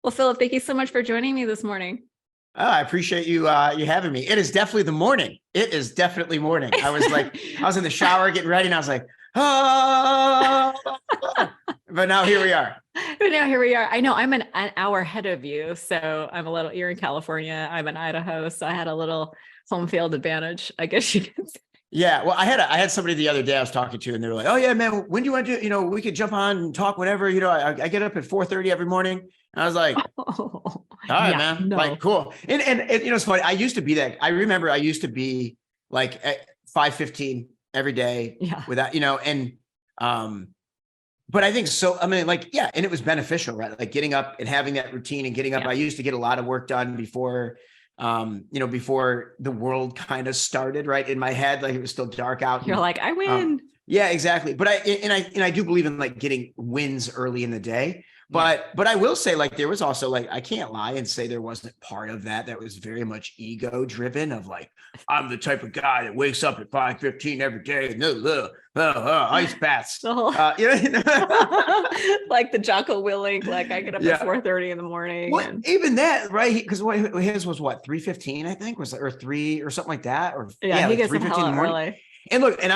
Well, Phillip, thank you so much for joining me this morning. Oh, I appreciate you having me. It is definitely the morning. It is definitely morning. I was in the shower getting ready and I was like, oh, but now here we are. But now here we are. I know I'm an hour ahead of you. So you're in California. I'm in Idaho. So I had a little home field advantage, I guess you can say. Yeah. Well, I had somebody the other day I was talking to and they were like, oh yeah, man, when do you want to do, we could jump on and talk whenever, I get up at 4:30 every morning. And I was like, all right, man, like, cool. And it's funny. I used to be that. I remember I used to be like at 5:15 every day without, but I think so. I mean, like, yeah. And it was beneficial, right? Like getting up and having that routine and getting up. I used to get a lot of work done before, before the world kind of started, right? In my head, like it was still dark out. You're like, I win. Yeah, exactly. But I do believe in like getting wins early in the day. But I will say, like, there was also like, I can't lie and say there wasn't part of that was very much ego driven of like, I'm the type of guy that wakes up at 5:15 every day and ice baths. Like the Jocko Willink, like I get up at 4:30 in the morning. Well, even that, right? Because his was what, 3:15, I think, or 3 or something like that. Or he like gets 3:15 in the morning. Early. And look, and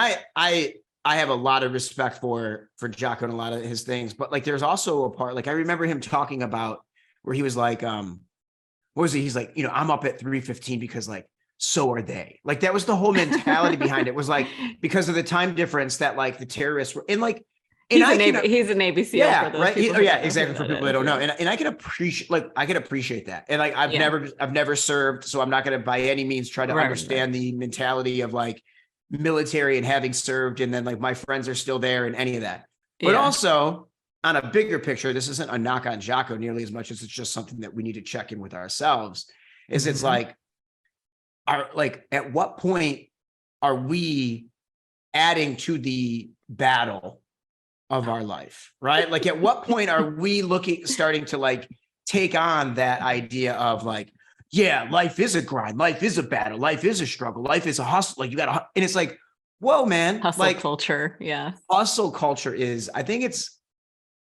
I have a lot of respect for Jocko and a lot of his things, but like there's also a part, like I remember him talking about where he was like, what was it? He's like, I'm up at 3:15 because like, so are they. Like that was the whole mentality behind it, was like, because of the time difference that like the terrorists were in, like, he's a Navy SEAL. Yeah, for right. Exactly. For people that don't know. And I can appreciate that. And like, I've never served, so I'm not going to by any means try to understand the mentality of like, military and having served, and then like my friends are still there and any of that. But also on a bigger picture, this isn't a knock on Jocko nearly as much as it's just something that we need to check in with ourselves. Is it's like, at what point are we adding to the battle of our life, right? Like at what point are we starting to like take on that idea of like, yeah, life is a grind. Life is a battle. Life is a struggle. Life is a hustle. Like you got to, and it's like, whoa, man. Hustle like, culture. Yeah. Hustle culture I think it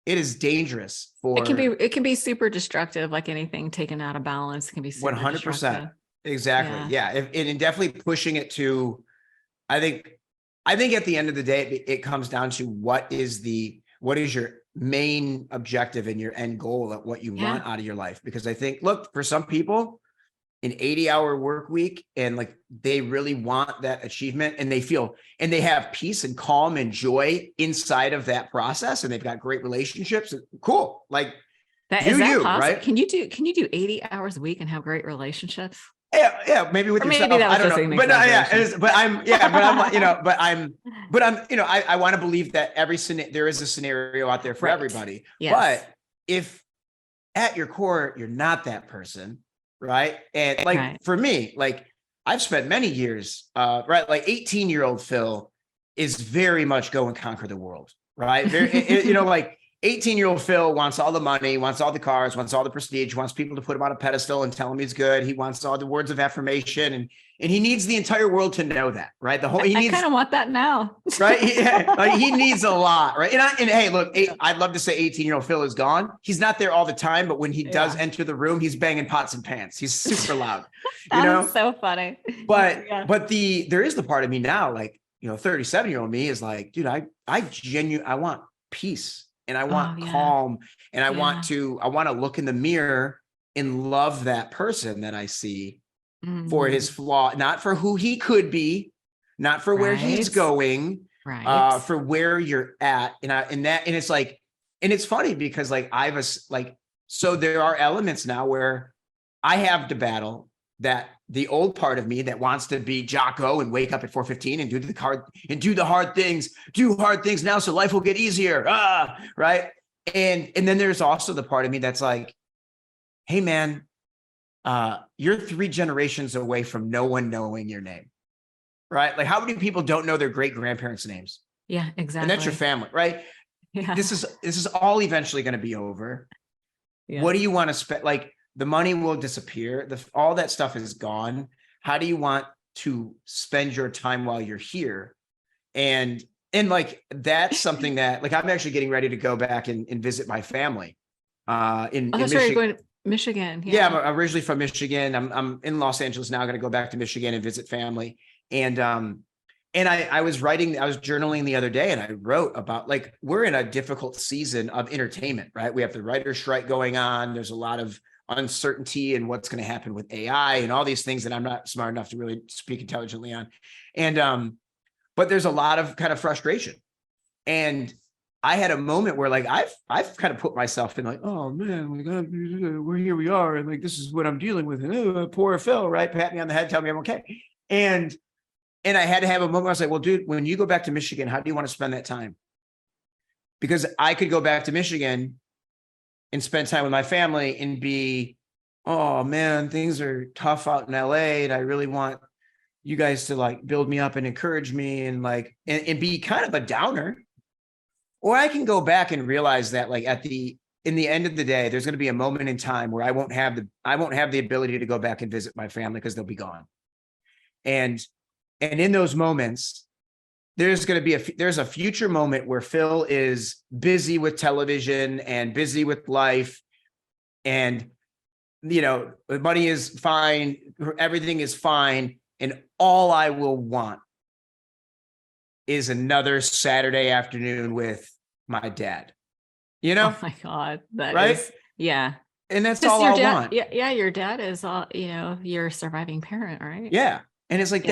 is dangerous for. It can be super destructive. Like anything taken out of balance can be super 100%. Exactly. Yeah. And definitely pushing it to, I think at the end of the day, it comes down to what is your main objective and your end goal at what you want out of your life. Because I think, look, for some people, an 80-hour work week and like they really want that achievement and they have peace and calm and joy inside of that process and they've got great relationships. Cool. Like is that possible? Right? Can you do 80 hours a week and have great relationships? Yeah, maybe with yourself. Maybe I don't know. But I want to believe that there is a scenario out there for everybody. Yes. But if at your core, you're not that person, right? And like for me, like I've spent many years, like 18-year-old Phil is very much go and conquer the world, right? Like 18-year-old Phil wants all the money, wants all the cars, wants all the prestige, wants people to put him on a pedestal and tell him he's good. He wants all the words of affirmation and he needs the entire world to know that, right? I kind of want that now. Right? Yeah, like he needs a lot, right? And hey, look, I'd love to say 18-year-old Phil is gone. He's not there all the time, but when he does enter the room, he's banging pots and pans. He's super loud. That's so funny. But there is the part of me now, like, 37-year-old me is like, dude, I want peace. And I want calm, and I want to look in the mirror and love that person that I see for his flaw, not for who he could be, not for where he's going, for where you're at. And it's like, and it's funny because like so there are elements now where I have to battle that the old part of me that wants to be Jocko and wake up at 4:15 and do the hard things now so life will get easier. Right. And then there's also the part of me that's like, hey man, you're 3 generations away from no one knowing your name. Right. Like how many people don't know their great grandparents' names? Yeah, exactly. And that's your family, right? Yeah. This is all eventually going to be over. Yeah. What do you want to spend? Like, the money will disappear. All that stuff is gone. How do you want to spend your time while you're here? And like, that's something that like, I'm actually getting ready to go back and visit my family in Michigan. Michigan. Yeah, Yeah. I'm originally from Michigan. I'm in Los Angeles now. I'm gonna go back to Michigan and visit family. And I was journaling the other day, and I wrote about, like, we're in a difficult season of entertainment, right? We have the writer's strike going on. There's a lot of uncertainty in what's going to happen with AI and all these things that I'm not smart enough to really speak intelligently on. And but there's a lot of kind of frustration. And I had a moment where, like, I've kind of put myself in, like, oh man, we're here we are, and like this is what I'm dealing with. And poor Phil, right? Pat me on the head, tell me I'm okay. And I had to have a moment where I was like, well, dude, when you go back to Michigan, how do you want to spend that time? Because I could go back to Michigan and spend time with my family and be, oh man, things are tough out in LA, and I really want you guys to, like, build me up and encourage me, and like, and be kind of a downer. Or I can go back and realize that, like, in the end of the day, there's going to be a moment in time where I won't have the ability to go back and visit my family because they'll be gone. And in those moments, there's going to be there's a future moment where Phil is busy with television and busy with life, and, you know, the money is fine, everything is fine, and all I will want is another Saturday afternoon with my dad, you know? Oh my God. That right? is, yeah. And that's all I want. Yeah. Your dad is all, your surviving parent, right? Yeah. And it's like,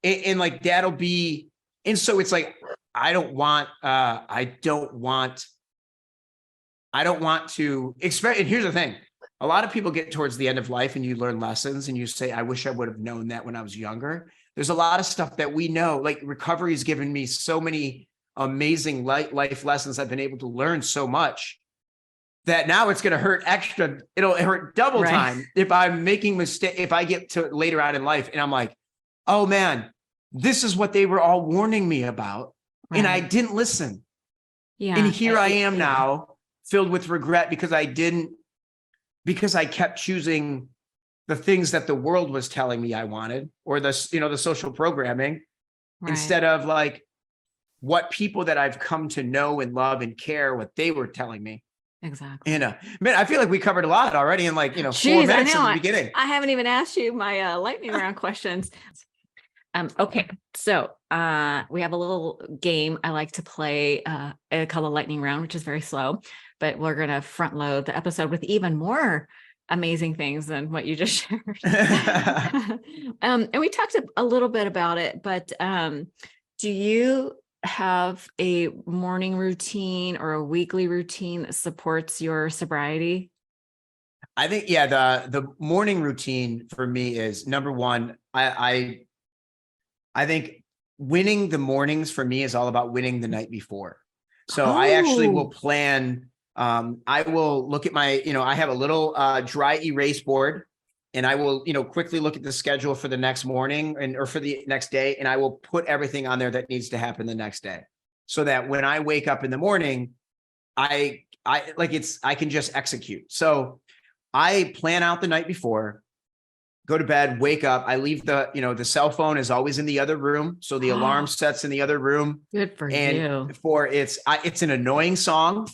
and like, that'll be, and so it's like, I don't want to expect, and here's the thing. A lot of people get towards the end of life and you learn lessons and you say, I wish I would have known that when I was younger. There's a lot of stuff that we know, like recovery has given me so many amazing life lessons. I've been able to learn so much that now it's going to hurt extra. It'll hurt double time if I'm making mistake. If I get to later on in life and I'm like, oh man, this is what they were all warning me about. And I didn't listen. Yeah. And here I am now filled with regret because I kept choosing the things that the world was telling me I wanted, or the social programming, instead of like what people that I've come to know and love and care, what they were telling me. Exactly. Man, I feel like we covered a lot already in 4 minutes at the beginning. I haven't even asked you my lightning round questions. Okay. So we have a little game I like to play called the lightning round, which is very slow, but we're going to front load the episode with even more amazing things than what you just shared. And we talked a little bit about it, but do you have a morning routine or a weekly routine that supports your sobriety? I think, the morning routine for me is number one. I think winning the mornings for me is all about winning the night before. So I actually will plan. I will look at my, I have a little dry erase board, and I will, quickly look at the schedule for the next morning or for the next day. And I will put everything on there that needs to happen the next day, so that when I wake up in the morning, I can just execute. So I plan out the night before, go to bed, wake up. I leave the cell phone is always in the other room. So the alarm sets in the other room. Good for you. It's an annoying song.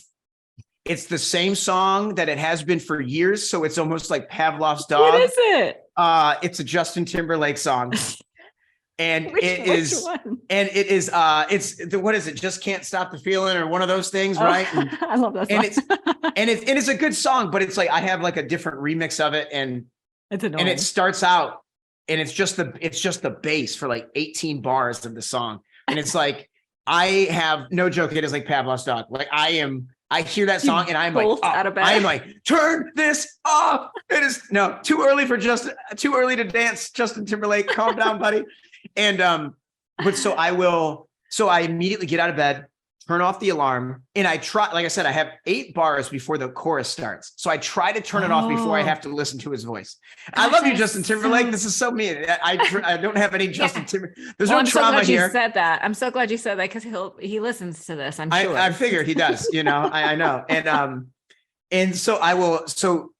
It's the same song that it has been for years. So it's almost like Pavlov's dog. What is it? It's a Justin Timberlake song. And which one? And what is it? Just Can't Stop the Feeling, or one of those things, right? And, I love that song. And it's a good song, but it's like, I have like a different remix of it. And it's annoying. And it starts out and it's just the bass for like 18 bars of the song. And it's like, I have no joke. It is like Pavlov's dog. Like I hear that song and I'm like, out of bed. I am like, turn this off. It is too early to dance. Justin Timberlake, calm down, buddy. And, so I immediately get out of bed, turn off the alarm, and I try, like I said, I have 8 bars before the chorus starts. So I try to turn it off before I have to listen to his voice. I love you, Justin Timberlake. This is so mean. I don't have any Justin Timberlake. There's no trauma here. I'm so glad you said that, because he listens to this. I'm sure. I figured he does, I know. And so I will, so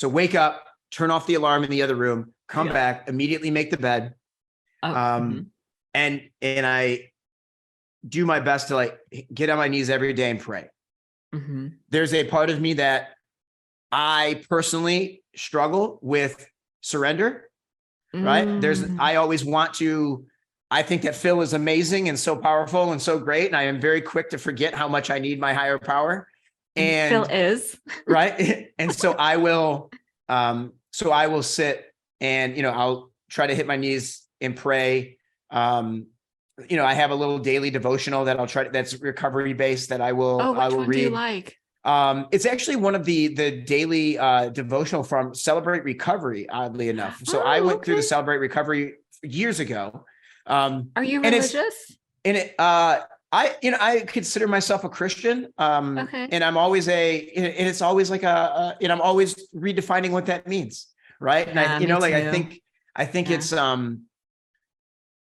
wake up, turn off the alarm in the other room, come back, immediately make the bed. And I do my best to like get on my knees every day and pray. Mm-hmm. There's a part of me that I personally struggle with surrender, right? I always want to, I think that Phil is amazing and so powerful and so great. And I am very quick to forget how much I need my higher power. And Phil is. right. And so I will sit and, I'll try to hit my knees and pray. I have a little daily devotional that I'll try, that's recovery based, that I will read. Do you like? It's actually one of the daily devotional from Celebrate Recovery, oddly enough. So I went through the Celebrate Recovery years ago. Are you religious? I consider myself a Christian. And I'm always and it's always like and I'm always redefining what that means. Right. And I think it's,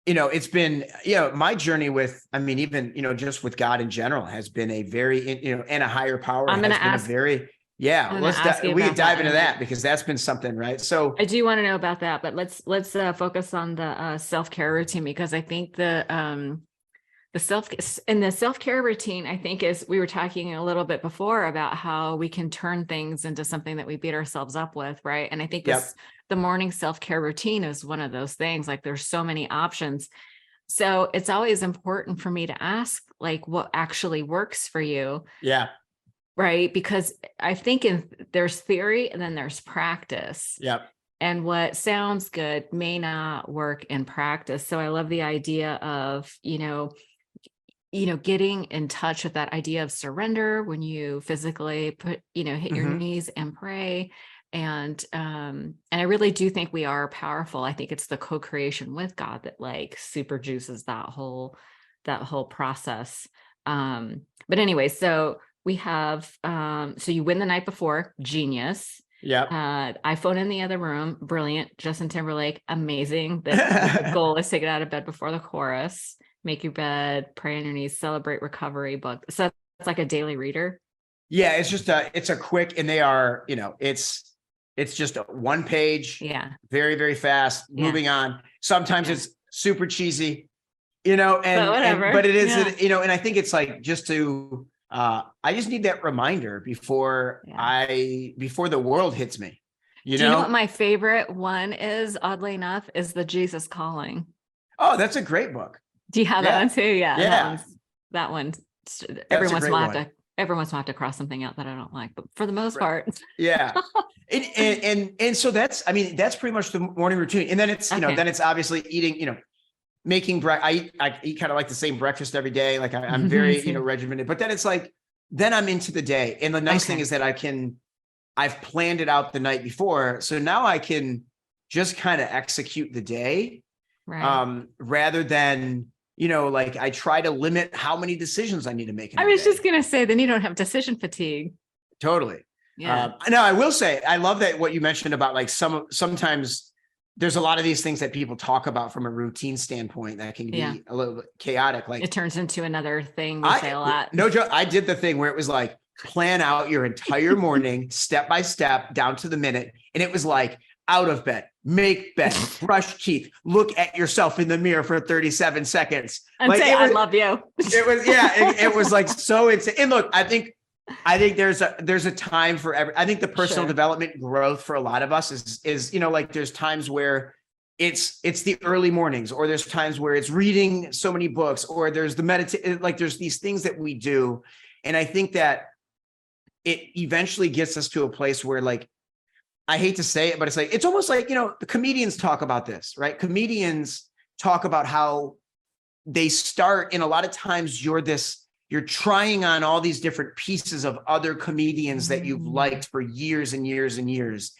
it's been, my journey with, even, just with God in general has been a very, and a higher power. We can dive into that because that's been something, right? So I do want to know about that, but let's focus on the self-care routine, because I think the self-care routine, I think, is, we were talking a little bit before about how we can turn things into something that we beat ourselves up with. Right. And I think the morning self-care routine is one of those things. Like, there's so many options. So it's always important for me to ask, like, what actually works for you. Yeah. Right. Because I think there's theory and then there's practice. Yep. And what sounds good may not work in practice. So I love the idea of, getting in touch with that idea of surrender when you physically hit your knees and pray. And I really do think we are powerful. I think it's the co-creation with God that like super juices that whole process. But anyway, so we have, so you win the night before, genius. Yeah. iPhone in the other room, brilliant. Justin Timberlake, amazing. The goal is to get out of bed before the chorus, make your bed, pray on your knees, celebrate recovery book. So it's like a daily reader. Yeah, it's just it's a quick, and they are, it's just a one page. Yeah. Very, very fast. Moving on. Sometimes it's super cheesy, but it is, and I think it's like just to. I just need that reminder before the world hits me. Do you know what my favorite one is, oddly enough, is the Jesus Calling. Oh, that's a great book. Do you have that one too? Yeah. Yeah. That one. Every once in a while I have to cross something out that I don't like, but for the most part. Yeah. and so that's pretty much the morning routine. And then it's, then it's obviously eating, making breakfast. I eat kind of like the same breakfast every day. Like I'm very, regimented, but then it's like, then I'm into the day. And the nice thing is that I've planned it out the night before. So now I can just kind of execute the day. Right. Rather than, like I try to limit how many decisions I need to make. I was just going to say, then you don't have decision fatigue. Totally. Yeah. No, I will say, I love that what you mentioned about like sometimes there's a lot of these things that people talk about from a routine standpoint that can be a little bit chaotic. Like it turns into another thing we say a lot. No joke. I did the thing where it was like, plan out your entire morning, step by step, down to the minute. And it was like, out of bed, make bed, brush teeth, look at yourself in the mirror for 37 seconds. And say, I love you. It was, it was like so insane. And look, I think there's a time for I think the personal development growth for a lot of us is, like there's times where it's the early mornings, or there's times where it's reading so many books, or there's the meditation, like there's these things that we do. And I think that it eventually gets us to a place where, like, I hate to say it, but it's like, it's almost like, the comedians talk about this, right? Comedians talk about how they start, and a lot of times you're trying on all these different pieces of other comedians that you've liked for years and years and years.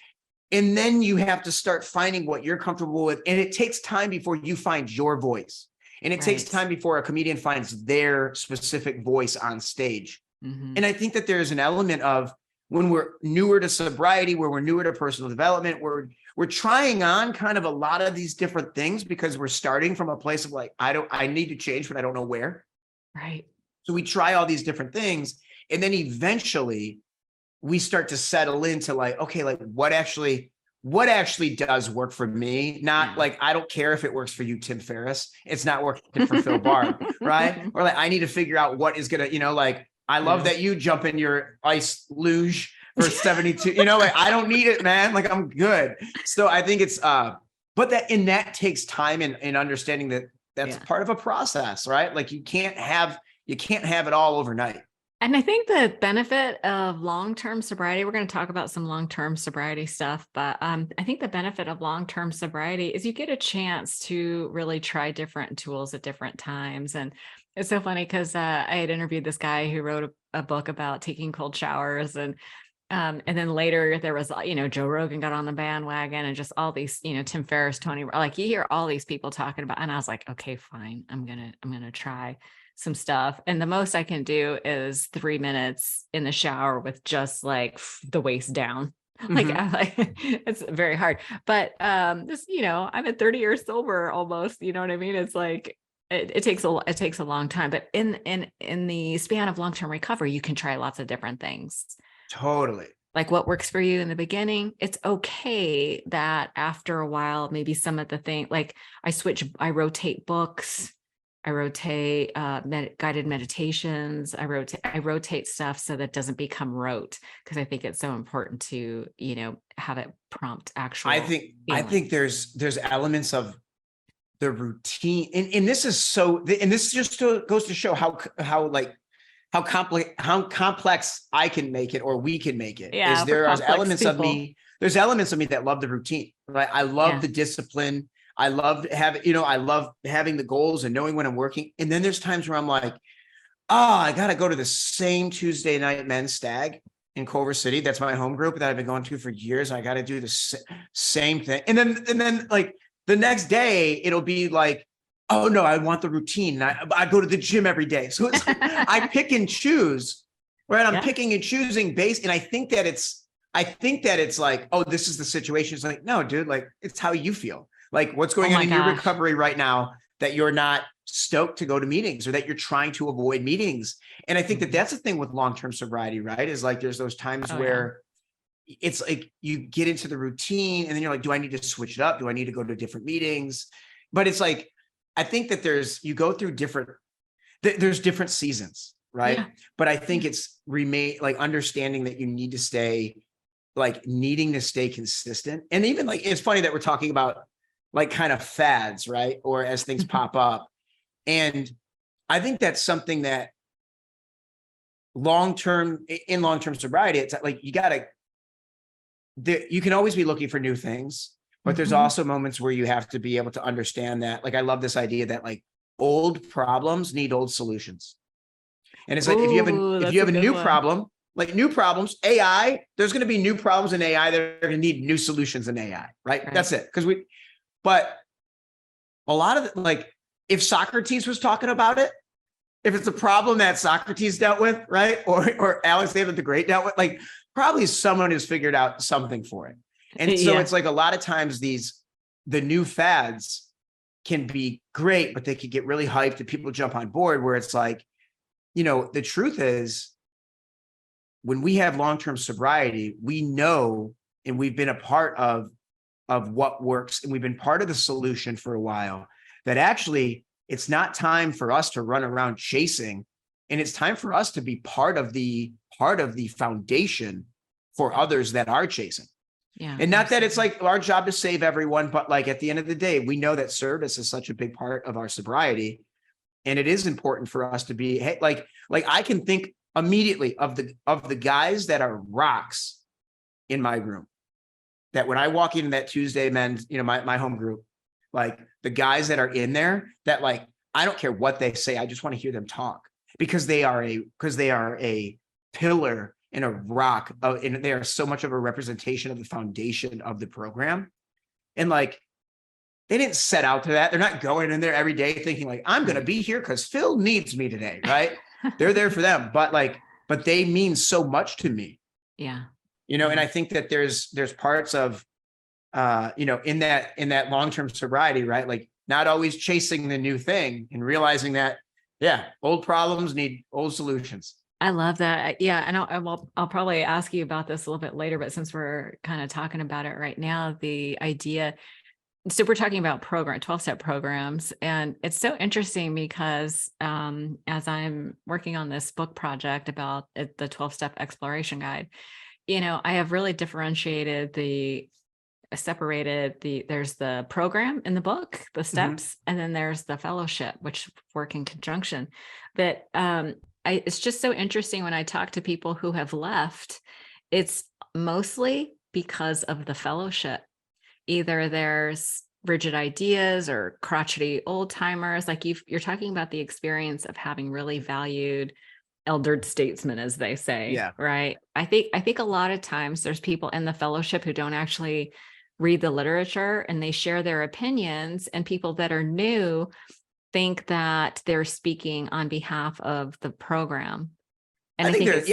And then you have to start finding what you're comfortable with. And it takes time before you find your voice. And it takes time before a comedian finds their specific voice on stage. And I think that there's an element of, when we're newer to sobriety, where we're newer to personal development, we're trying on kind of a lot of these different things because we're starting from a place of like, I need to change, but I don't know where. Right. So we try all these different things. And then eventually we start to settle into like, okay, like what actually does work for me? Not like, I don't care if it works for you, Tim Ferriss. It's not working for Phil Barbb, right? Or like, I need to figure out what is going to, like, I love that you jump in your ice luge for 72, you know, like I don't need it, man. Like I'm good. So I think it's, but that takes time and understanding that that's part of a process, right? Like you can't have it all overnight. And I think the benefit of long-term sobriety, we're going to talk about some long-term sobriety stuff, but I think the benefit of long-term sobriety is you get a chance to really try different tools at different times. And it's so funny because I had interviewed this guy who wrote a book about taking cold showers, and then later there was, Joe Rogan got on the bandwagon, and just all these, Tim Ferriss, Tony, like you hear all these people talking about, and I was like, okay, fine. I'm going to try some stuff. And the most I can do is 3 minutes in the shower with just like the waist down. Like, it's very hard, but, this, I'm at 30 years sober almost, you know what I mean? It's like, it takes a long time, but in the span of long-term recovery, you can try lots of different things. Totally. Like what works for you in the beginning. It's okay that after a while, maybe some of the things, like I rotate books. I rotate guided meditations. I rotate stuff so that it doesn't become rote, because I think it's so important to, have it prompt actual. I think there's elements of the routine, and this is so, and this just goes to show how complex I can make it, or we can make it. Yeah, there's elements of me that love the routine, right? I love the discipline. I love having the goals and knowing when I'm working. And then there's times where I'm like, I got to go to the same Tuesday night men's stag in Culver City. That's my home group that I've been going to for years. I got to do the same thing. And then like the next day it'll be like, oh no, I want the routine. I go to the gym every day. So it's like, I pick and choose, right? I'm picking and choosing based. And I think that it's like, oh, this is the situation. It's like, no, dude, like it's how you feel. Like what's going on in your recovery right now that you're not stoked to go to meetings, or that you're trying to avoid meetings. And I think that that's the thing with long-term sobriety, right? Is like, there's those times where it's like you get into the routine and then you're like, do I need to switch it up? Do I need to go to different meetings? But it's like, I think that you go through there's different seasons, right? Yeah. But I think it's understanding that you need to needing to stay consistent. And even like, it's funny that we're talking about like kind of fads, right? Or as things pop up. And I think that's something that in long-term sobriety, it's like, you can always be looking for new things, but there's also moments where you have to be able to understand that. Like, I love this idea that like old problems need old solutions. And it's like, if you have a new problem, like new problems, AI, there's going to be new problems in AI that are going to need new solutions in AI, right? That's it. But a lot of it, like if Socrates was talking about it, if it's a problem that Socrates dealt with, right? Or Alexander the Great dealt with, like probably someone has figured out something for it. And so it's like a lot of times the new fads can be great, but they could get really hyped and people jump on board, where it's like, the truth is when we have long-term sobriety, we know, and we've been a part of what works, and we've been part of the solution for a while, that actually it's not time for us to run around chasing, and it's time for us to be part of the foundation for others that are chasing. Yeah. And not that it's like our job to save everyone, but like at the end of the day, we know that service is such a big part of our sobriety. And it is important for us to be, hey, like I can think immediately of the guys that are rocks in my room, that when I walk into that Tuesday men's, my home group, like the guys that are in there, that like, I don't care what they say. I just want to hear them talk, because they are a pillar and a rock, and they are so much of a representation of the foundation of the program. And like, they didn't set out to that. They're not going in there every day thinking like, I'm going to be here because Phil needs me today. Right. They're there for them, but they mean so much to me. Yeah. And I think that there's parts of, in that long-term sobriety, right? Like not always chasing the new thing and realizing that, old problems need old solutions. I love that. Yeah. And I'll probably ask you about this a little bit later, but since we're kind of talking about it right now, the idea, so we're talking about 12-step programs. And it's so interesting because as I'm working on this book project about the 12-step exploration guide, I have really there's the program in the book, the steps, and then there's the fellowship, which work in conjunction. But it's just so interesting when I talk to people who have left, it's mostly because of the fellowship. Either there's rigid ideas or crotchety old timers, like you're talking about the experience of having really valued elder statesmen, as they say, right? I think a lot of times there's people in the fellowship who don't actually read the literature and they share their opinions, and people that are new think that they're speaking on behalf of the program. And I think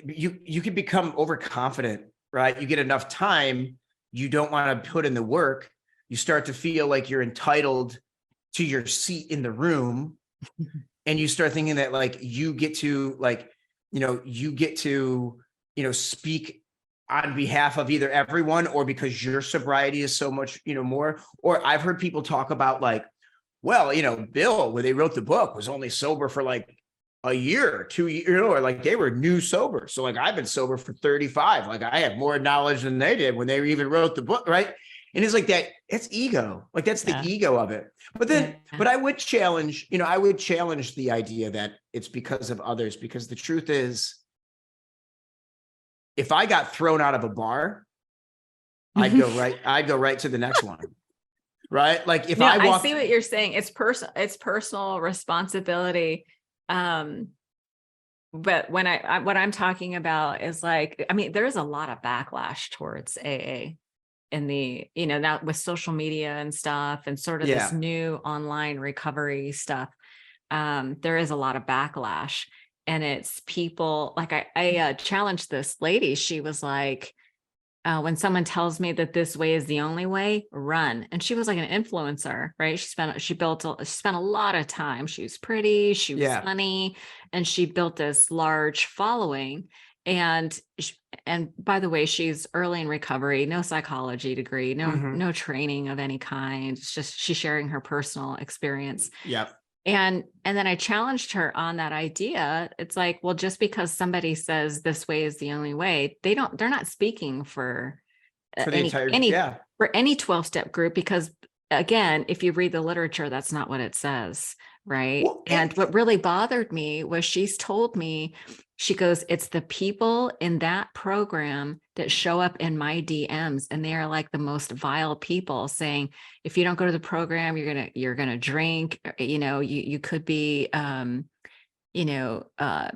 you can become overconfident, right? You get enough time, you don't want to put in the work. You start to feel like you're entitled to your seat in the room. And you start thinking that like you get to speak on behalf of either everyone, or because your sobriety is so much, more. Or I've heard people talk about like, well, Bill, when they wrote the book, was only sober for like a year or 2 years, or like they were new sober. So like I've been sober for 35. Like I have more knowledge than they did when they even wrote the book, right? And it's like that, it's ego. Like that's the ego of it. But then, but I would challenge, the idea that it's because of others, because the truth is, if I got thrown out of a bar, I'd go right to the next one. Right. Like if I see what you're saying. It's personal responsibility. But what I'm talking about is like, I mean, there's a lot of backlash towards AA in the, now with social media and stuff, and sort of this new online recovery stuff. There is a lot of backlash, and it's people like, I challenged this lady. She was like, when someone tells me that this way is the only way, run. And she was like an influencer, right? She spent a lot of time. She was pretty, she was funny, and she built this large following. And by the way, she's early in recovery, no psychology degree, no training of any kind. It's just she's sharing her personal experience. Yep. And then I challenged her on that idea. It's like, well, just because somebody says this way is the only way, they're not speaking for any 12-step group, because again, if you read the literature, that's not what it says. Right. Well, and what really bothered me was she's told me, she goes, it's the people in that program that show up in my DMs, and they are like the most vile people, saying, if you don't go to the program, you're gonna drink, you could be,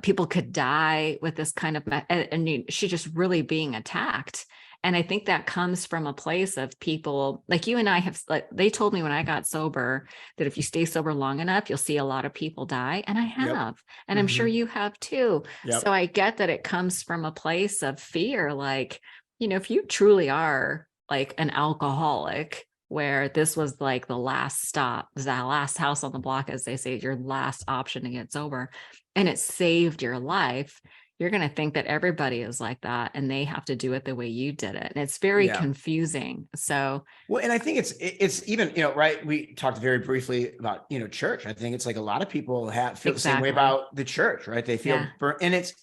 people could die with this kind of, and she's just really being attacked. And I think that comes from a place of people like you and I have, like, they told me when I got sober that if you stay sober long enough, you'll see a lot of people die. And I have, and I'm sure you have too. So I get that it comes from a place of fear. Like, if you truly are like an alcoholic, where this was like the last stop, the last house on the block, as they say, your last option to get sober, and it saved your life, you're going to think that everybody is like that and they have to do it the way you did it. And it's very confusing. So, well, and I think it's even, right. We talked very briefly about, church. I think it's like a lot of people feel the same way about the church, right? They feel burnt, and it's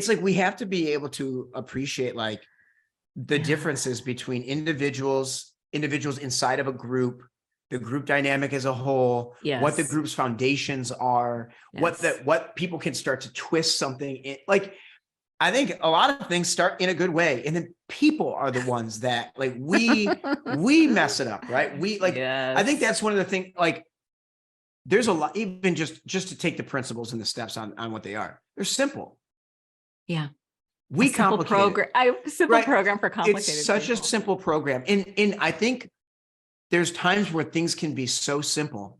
like, we have to be able to appreciate like the differences between individuals inside of a group, the group dynamic as a whole, what the group's foundations are, what people can start to twist something in. Like, I think a lot of things start in a good way, and then people are the ones that like we mess it up, right? I think that's one of the things, like there's a lot, even just to take the principles and the steps on what they are. They're simple. Yeah. We complicate simple program for complicated. It's such a simple program. And I think there's times where things can be so simple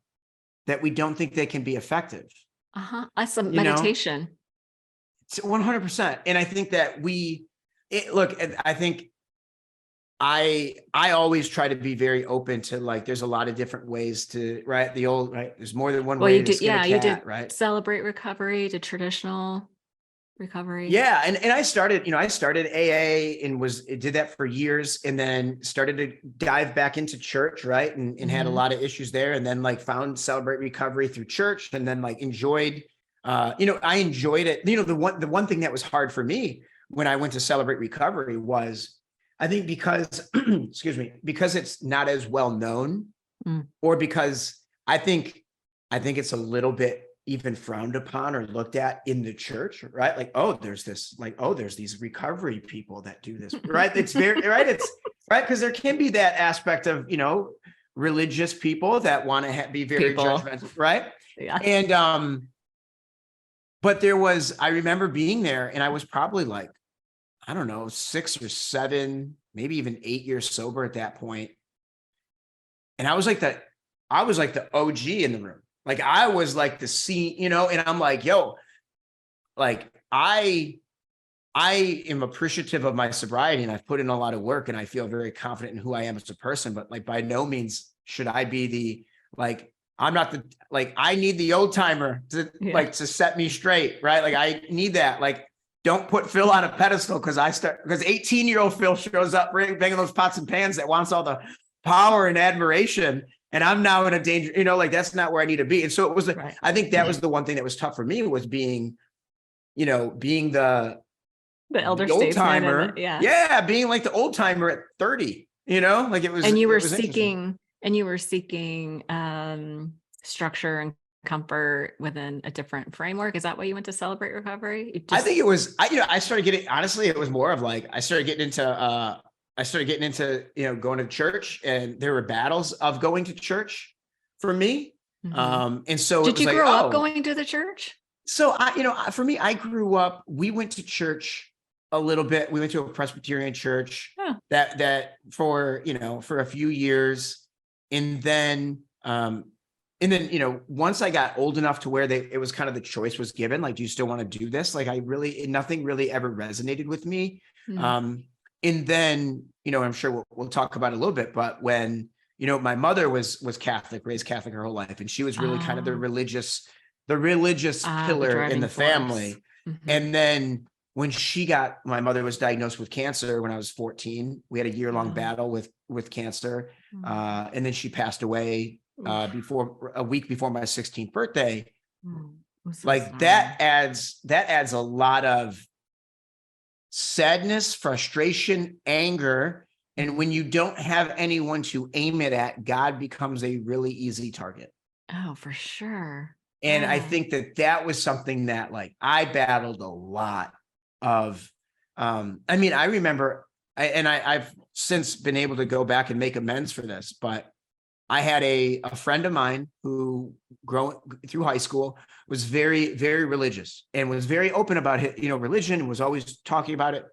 that we don't think they can be effective. That's some meditation. It's 100%. And I think that I think I always try to be very open to like, there's a lot of different ways to, right? There's more than one way to skin a cat, you did, right? Celebrate recovery to traditional recovery. Yeah. And I started AA and did that for years, and then started to dive back into church. Right. And had a lot of issues there, and then like found Celebrate Recovery through church, and then like enjoyed, I enjoyed it. The one thing that was hard for me when I went to Celebrate Recovery was, I think because, excuse me, because it's not as well known, or because I think it's a little bit even frowned upon or looked at in the church, right? Like, oh, there's these recovery people that do this, right? It's very, right. It's right. Because there can be that aspect of, religious people that want to be very judgmental, right? Yeah. And, but I remember being there, and I was probably like, I don't know, 6 or 7, maybe even 8 years sober at that point. And I was like the OG in the room. Like I was like the C, and I'm like, yo, like I am appreciative of my sobriety, and I've put in a lot of work, and I feel very confident in who I am as a person, but like by no means should I be I'm not I need the old timer to set me straight, right? Like I need that. Like, don't put Phil on a pedestal because 18-year-old Phil shows up banging those pots and pans that wants all the power and admiration. And I'm now in a danger, that's not where I need to be. And so it was, I think that was the one thing that was tough for me, was being the elder old timer. Being like the old timer at 30, like it was. And you were seeking structure and comfort within a different framework. Is that why you went to Celebrate Recovery? I think it was, I started getting, honestly, it was more of like, I started getting into, going to church, and there were battles of going to church for me. And so did you grow up going to the church? So for me, I grew up, we went to church a little bit. We went to a Presbyterian church that for a few years. And then, once I got old enough to where it was kind of the choice was given, like, do you still want to do this? Like nothing really ever resonated with me. And then, I'm sure we'll talk about it a little bit, but when, my mother was Catholic, raised Catholic her whole life. And she was really kind of the religious pillar in the family. And then when my mother was diagnosed with cancer when I was 14, we had a year-long battle with cancer. And then she passed away a week before my 16th birthday. Like that adds a lot of sadness, frustration, anger. And when you don't have anyone to aim it at, God becomes a really easy target. Oh, for sure. And I think that was something that I battled a lot of. I remember, I've since been able to go back and make amends for this, but I had a friend of mine who through high school was very, very religious and was very open about religion, and was always talking about it.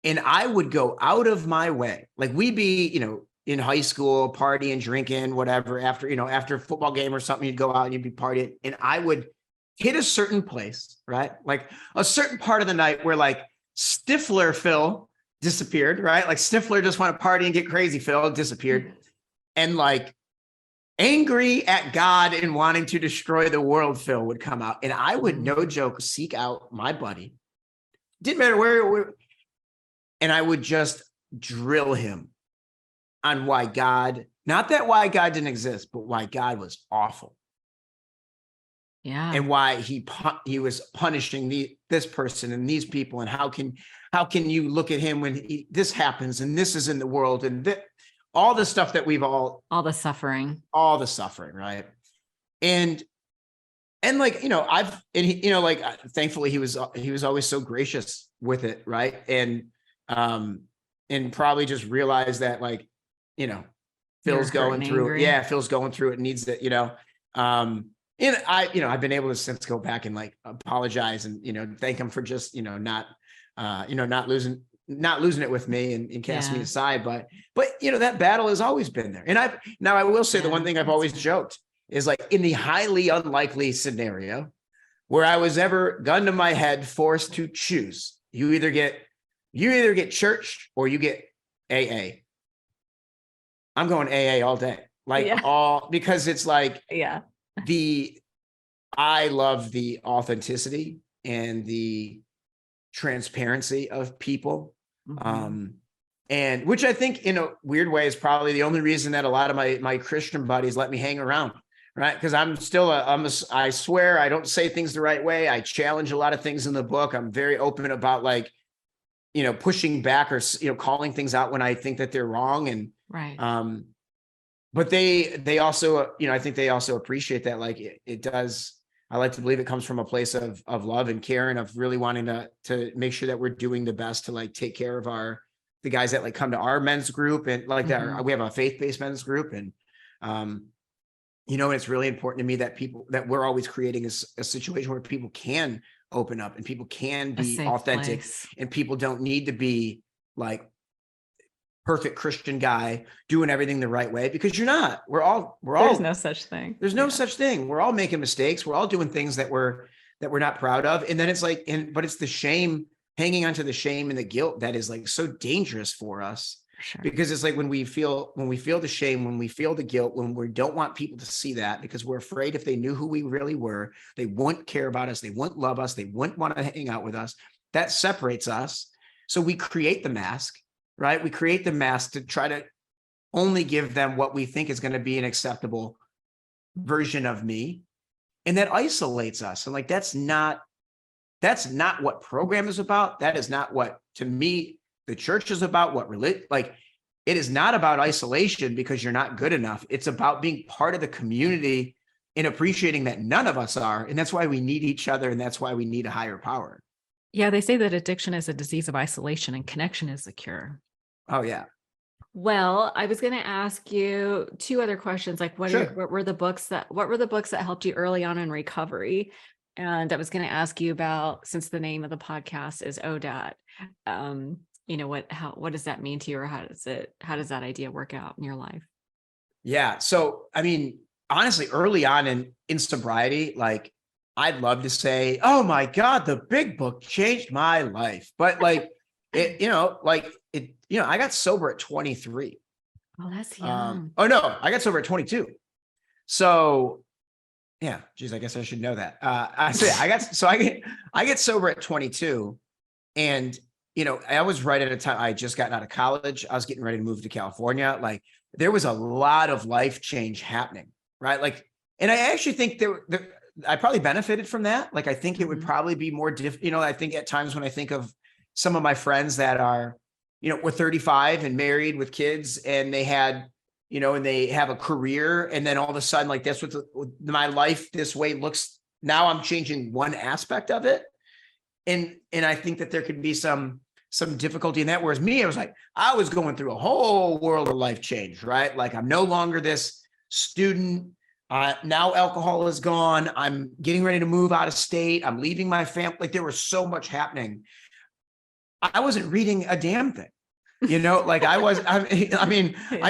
And I would go out of my way. Like we'd be, in high school, partying, drinking, whatever, after a football game or something, you'd go out and you'd be partying. And I would hit a certain place, right? Like a certain part of the night where Stifler Phil disappeared, right? Like Stifler just want to party and get crazy, Phil disappeared. And angry at God and wanting to destroy the world, Phil would come out. And I would, no joke, seek out my buddy. Didn't matter where, and I would just drill him on why God didn't exist, but why God was awful. Yeah. And why he was punishing this person and these people. And how can you look at him when this happens and this is in the world and all the stuff that all the suffering, right? And thankfully he was always so gracious with it, right? And probably just realized that Phil's going through it. Yeah, Phil's going through it and needs it, and I've been able to since go back and apologize and thank him for just not losing it with me and casting me aside. But that battle has always been there. And I will say the one thing I've always joked is in the highly unlikely scenario where I was ever gun to my head, forced to choose, you either get church or you get AA. I'm going AA all day, because it's I love the authenticity and the transparency of people. And which I think in a weird way is probably the only reason that a lot of my Christian buddies let me hang around, right? Because I swear I don't say things the right way. I challenge a lot of things in the book. I'm very open about like, pushing back or, calling things out when I think that they're wrong. And, right. But they also, I think they also appreciate that. Like it does. I like to believe it comes from a place of love and care and of really wanting to make sure that we're doing the best to like take care of the guys that like come to our men's group and like that. We have a faith-based men's group and, it's really important to me that we're always creating a situation where people can open up and people can be authentic and people don't need to be like perfect Christian guy doing everything the right way, because you're not. There's no such thing. There's no such thing. We're all making mistakes. We're all doing things that we're not proud of. And then it's like, but it's the shame, hanging onto the shame and the guilt that is like so dangerous for us. Sure. Because it's like when we feel the shame, when we feel the guilt, when we don't want people to see that, because we're afraid if they knew who we really were, they wouldn't care about us. They wouldn't love us. They wouldn't want to hang out with us. That separates us. So we create the mask. Right? We create the mask to try to only give them what we think is going to be an acceptable version of me. And that isolates us. And like, that's not what program is about. That is not what, to me, the church is about. It is not about isolation because you're not good enough. It's about being part of the community and appreciating that none of us are. And that's why we need each other. And that's why we need a higher power. Yeah. They say that addiction is a disease of isolation and connection is the cure. Oh, yeah. Well, I was going to ask you two other questions. Like what were the books that helped you early on in recovery? And I was going to ask you about, since the name of the podcast is ODAT, what does that mean to you, or how does that idea work out in your life? Yeah. So, I mean, honestly, early on in sobriety, like I'd love to say, oh my God, the big book changed my life. But like, I got sober at 23. Oh, that's young. I got sober at 22. So yeah, geez, I guess I should know that. I get sober at 22 and, I was right at a time, I just gotten out of college. I was getting ready to move to California. Like there was a lot of life change happening, right? Like, and I actually think I probably benefited from that. Like, I think it would probably be more I think at times when I think of some of my friends that are, were 35 and married with kids and they had, and they have a career. And then all of a sudden, like that's what my life this way looks. Now I'm changing one aspect of it. And I think that there could be some difficulty in that. Whereas me, I was going through a whole world of life change, right? Like I'm no longer this student. Now alcohol is gone. I'm getting ready to move out of state. I'm leaving my family. Like there was so much happening. I wasn't reading a damn thing, I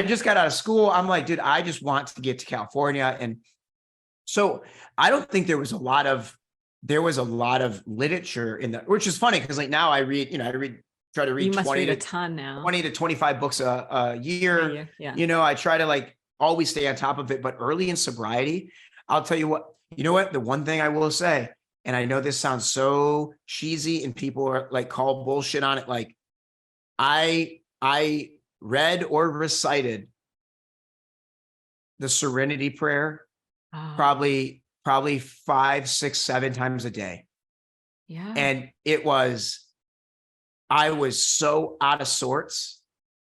just got out of school. I'm like, dude, I just want to get to California. And so I don't think there was a lot of literature in that, which is funny. Cause like now I try to read you must read a ton now, 20 to 25 books a year. Yeah. I try to like always stay on top of it, but early in sobriety, I'll tell you what, the one thing I will say, and I know this sounds so cheesy and people are like call bullshit on it. Like I read or recited the Serenity Prayer probably 5, 6, 7 times a day. Yeah. And I was so out of sorts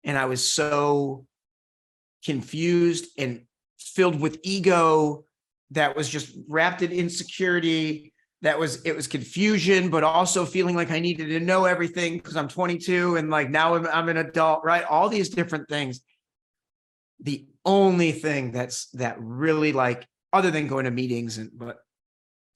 and I was so confused and filled with ego that was just wrapped in insecurity. It was confusion, but also feeling like I needed to know everything because I'm 22 and like now I'm an adult, right? All these different things. The only thing that really like, other than going to meetings but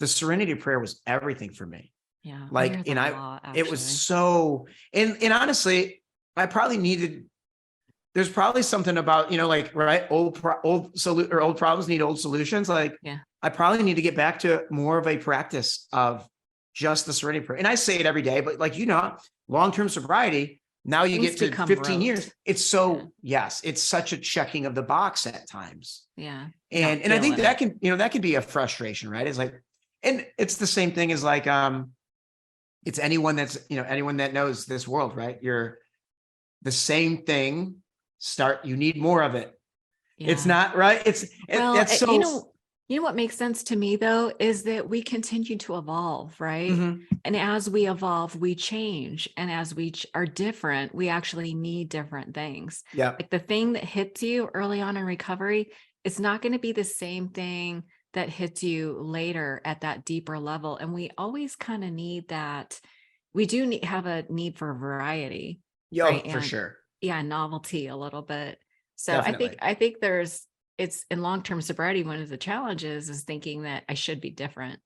the Serenity Prayer was everything for me. Yeah. Like, it was so, and honestly, there's probably something about, right. Old problems need old solutions. Like, yeah. I probably need to get back to more of a practice of just the Serenity Prayer. And I say it every day, but like, long-term sobriety, now you get to 15 years. It's so, yes, it's such a checking of the box at times. Yeah. And I think that can be a frustration, right? It's like, and it's the same thing as like, it's anyone that knows this world, right? You're the same thing. You need more of it. Yeah. It's not right. You know what makes sense to me though, is that we continue to evolve, right? Mm-hmm. And as we evolve, we change. And as we are different, we actually need different things. Yeah. Like the thing that hits you early on in recovery, it's not going to be the same thing that hits you later at that deeper level. And we always kind of need that. We do have a need for variety, right? Yo, for And sure. yeah, novelty a little bit. So Definitely. I think it's in long-term sobriety, one of the challenges is thinking that I should be different,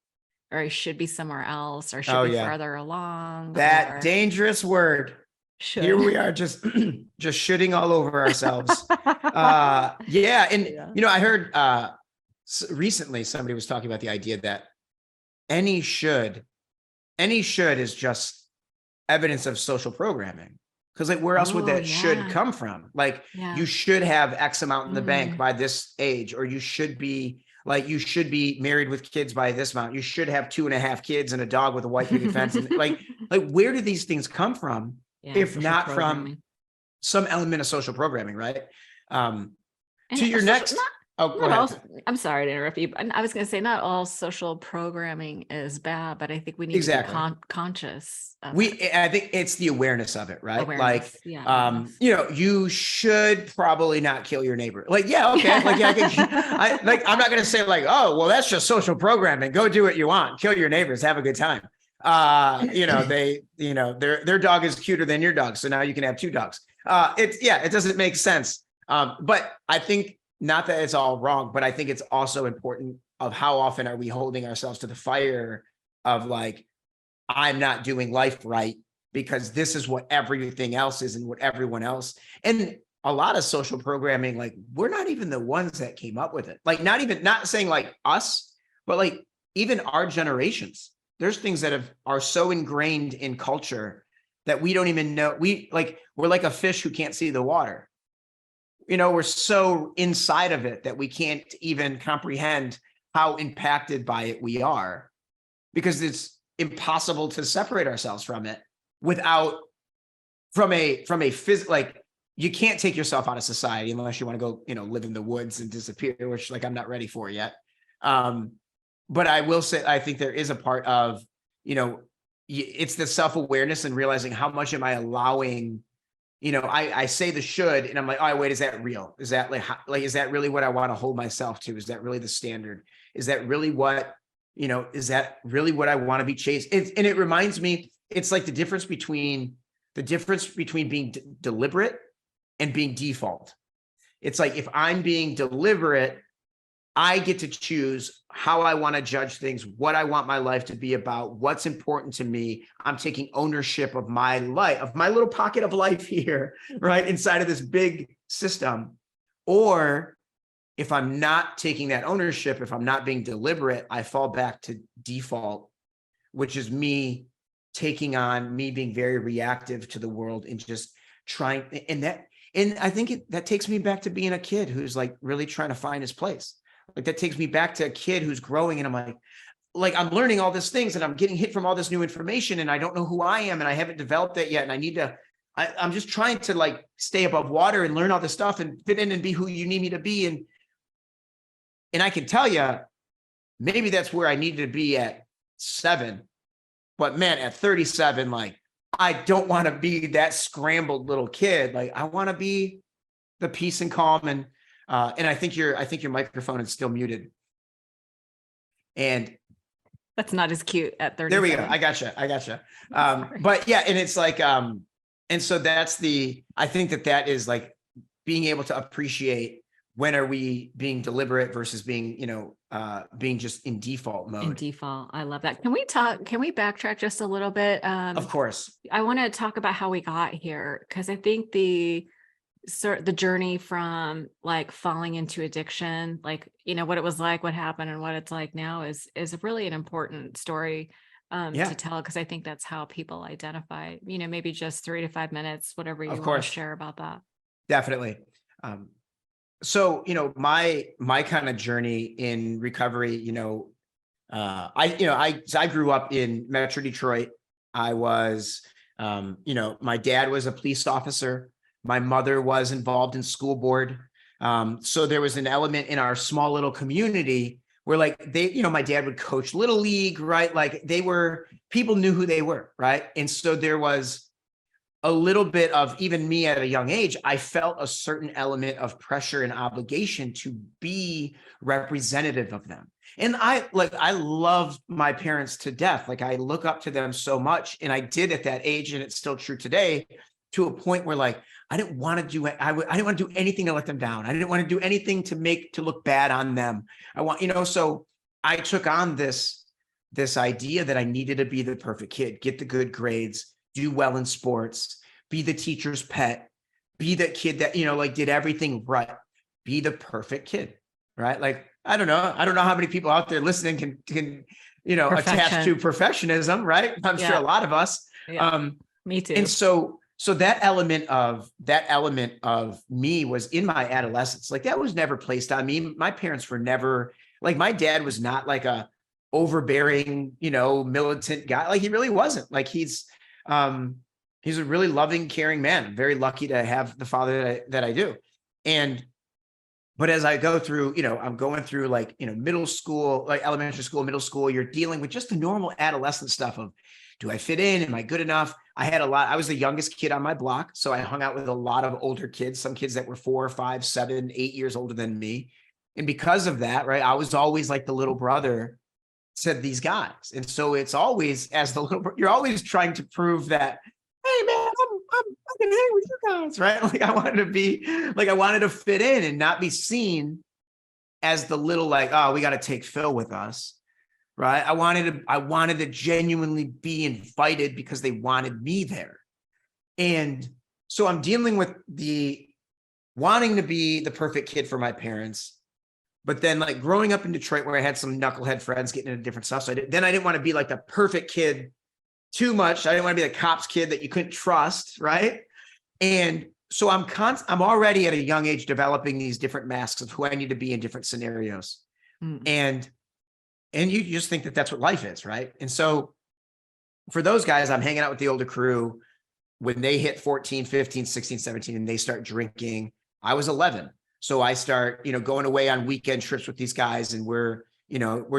or I should be somewhere else, or I should Oh be yeah. farther along, That or dangerous word. Here should. we are just shitting all over ourselves. Yeah. And Yeah. I heard recently somebody was talking about the idea that any should is just evidence of social programming. Because like, where else would Oh that should yeah. come from? Like, Yeah. you should have X amount in the bank by this age, or you should be married with kids by this amount. You should have 2.5 kids and a dog with a white picket fence. And like where do these things come from? Yeah, If social not programming. from some element of social programming, right? And To your next, go not ahead. all, I'm sorry to interrupt you, but I was going to say not all social programming is bad, but I think we need to be conscious of it. I think it's the awareness of it, right? Awareness. Awareness. You should probably not kill your neighbor. Like, yeah, okay. Like, yeah, I'm not going to say like, oh, well, that's just social programming. Go do what you want. Kill your neighbors. Have a good time. Their dog is cuter than your dog. So now you can have 2 dogs. It doesn't make sense. But I think, not that it's all wrong, but I think it's also important of how often are we holding ourselves to the fire of like, I'm not doing life right because this is what everything else is and what everyone else. And a lot of social programming, like we're not even the ones that came up with it. Like not saying like us, but like even our generations, there's things that are so ingrained in culture that we don't even know. We're like a fish who can't see the water. We're so inside of it that we can't even comprehend how impacted by it we are, because it's impossible to separate ourselves from it from a physical, like you can't take yourself out of society unless you want to go, live in the woods and disappear, which like I'm not ready for yet. But I will say, I think there is a part of, it's the self-awareness and realizing how much am I allowing. I say the should, and I'm like, oh, wait, is that real? Is that is that really what I want to hold myself to? Is that really the standard? Is that really what, is that really what I want to be chased? And it reminds me, it's like the difference between being deliberate and being default. It's like, if I'm being deliberate, I get to choose how I want to judge things, what I want my life to be about, what's important to me. I'm taking ownership of my life, of my little pocket of life here, right? Inside of this big system. Or if I'm not taking that ownership, if I'm not being deliberate, I fall back to default, which is me being very reactive to the world and just trying. And I think that takes me back to being a kid who's like really trying to find his place. Like that takes me back to a kid who's growing, and I'm like I'm learning all these things and I'm getting hit from all this new information and I don't know who I am and I haven't developed that yet. And I'm just trying to like stay above water and learn all this stuff and fit in and be who you need me to be. And I can tell you, maybe that's where I needed to be at 7, but man, at 37, like I don't want to be that scrambled little kid. Like I want to be the peace and calm. And I think your microphone is still muted. And that's not as cute at 30. There we go. I gotcha. But yeah, and it's like, and so I think that is like being able to appreciate when are we being deliberate versus being, being just in default mode. In default. I love that. Can we backtrack just a little bit? Of course. I want to talk about how we got here, because I think the journey from like falling into addiction, like, what it was like, what happened, and what it's like now is really an important story to tell, because I think that's how people identify, maybe just 3 to 5 minutes, whatever you want to share about that. Definitely. So, my kind of journey in recovery, I grew up in Metro Detroit. I was, my dad was a police officer. My mother was involved in school board. So there was an element in our small little community where like they, my dad would coach Little League, right? Like people knew who they were, right? And so there was a little bit of, even me at a young age, I felt a certain element of pressure and obligation to be representative of them. And I love my parents to death. Like I look up to them so much, and I did at that age, and it's still true today, to a point where like, I didn't want to do it. I didn't want to do anything to let them down. I didn't want to do anything to look bad on them. So I took on this idea that I needed to be the perfect kid, get the good grades, do well in sports, be the teacher's pet, be the kid that, like did everything right, be the perfect kid, right? Like, I don't know how many people out there listening can attach to perfectionism, right? I'm sure a lot of us. Me too. And so that element of me was in my adolescence. Like that was never placed on me. My parents were never like, my dad was not like a overbearing, militant guy. Like he really wasn't. Like he's a really loving, caring man. I'm very lucky to have the father that I do. But as I go through, I'm going through like, middle school, like elementary school, middle school, you're dealing with just the normal adolescent stuff of, do I fit in? Am I good enough? I was the youngest kid on my block. So I hung out with a lot of older kids, some kids that were 4, 5, 7, 8 years older than me. And because of that, right, I was always like the little brother to these guys. And so it's always, you're always trying to prove that, hey man, I can hang with you guys, right? Like I wanted to fit in and not be seen as the little like, oh, we got to take Phil with us, right? I wanted to genuinely be invited because they wanted me there. And so I'm dealing with the wanting to be the perfect kid for my parents, but then like growing up in Detroit where I had some knucklehead friends getting into different stuff. So I didn't want to be like the perfect kid too much. I didn't want to be the cop's kid that you couldn't trust, right? And so I'm already at a young age developing these different masks of who I need to be in different scenarios. And you just think that that's what life is, right? And so for those guys, I'm hanging out with the older crew. When they hit 14, 15, 16, 17, and they start drinking, I was 11. So I start, going away on weekend trips with these guys, and we're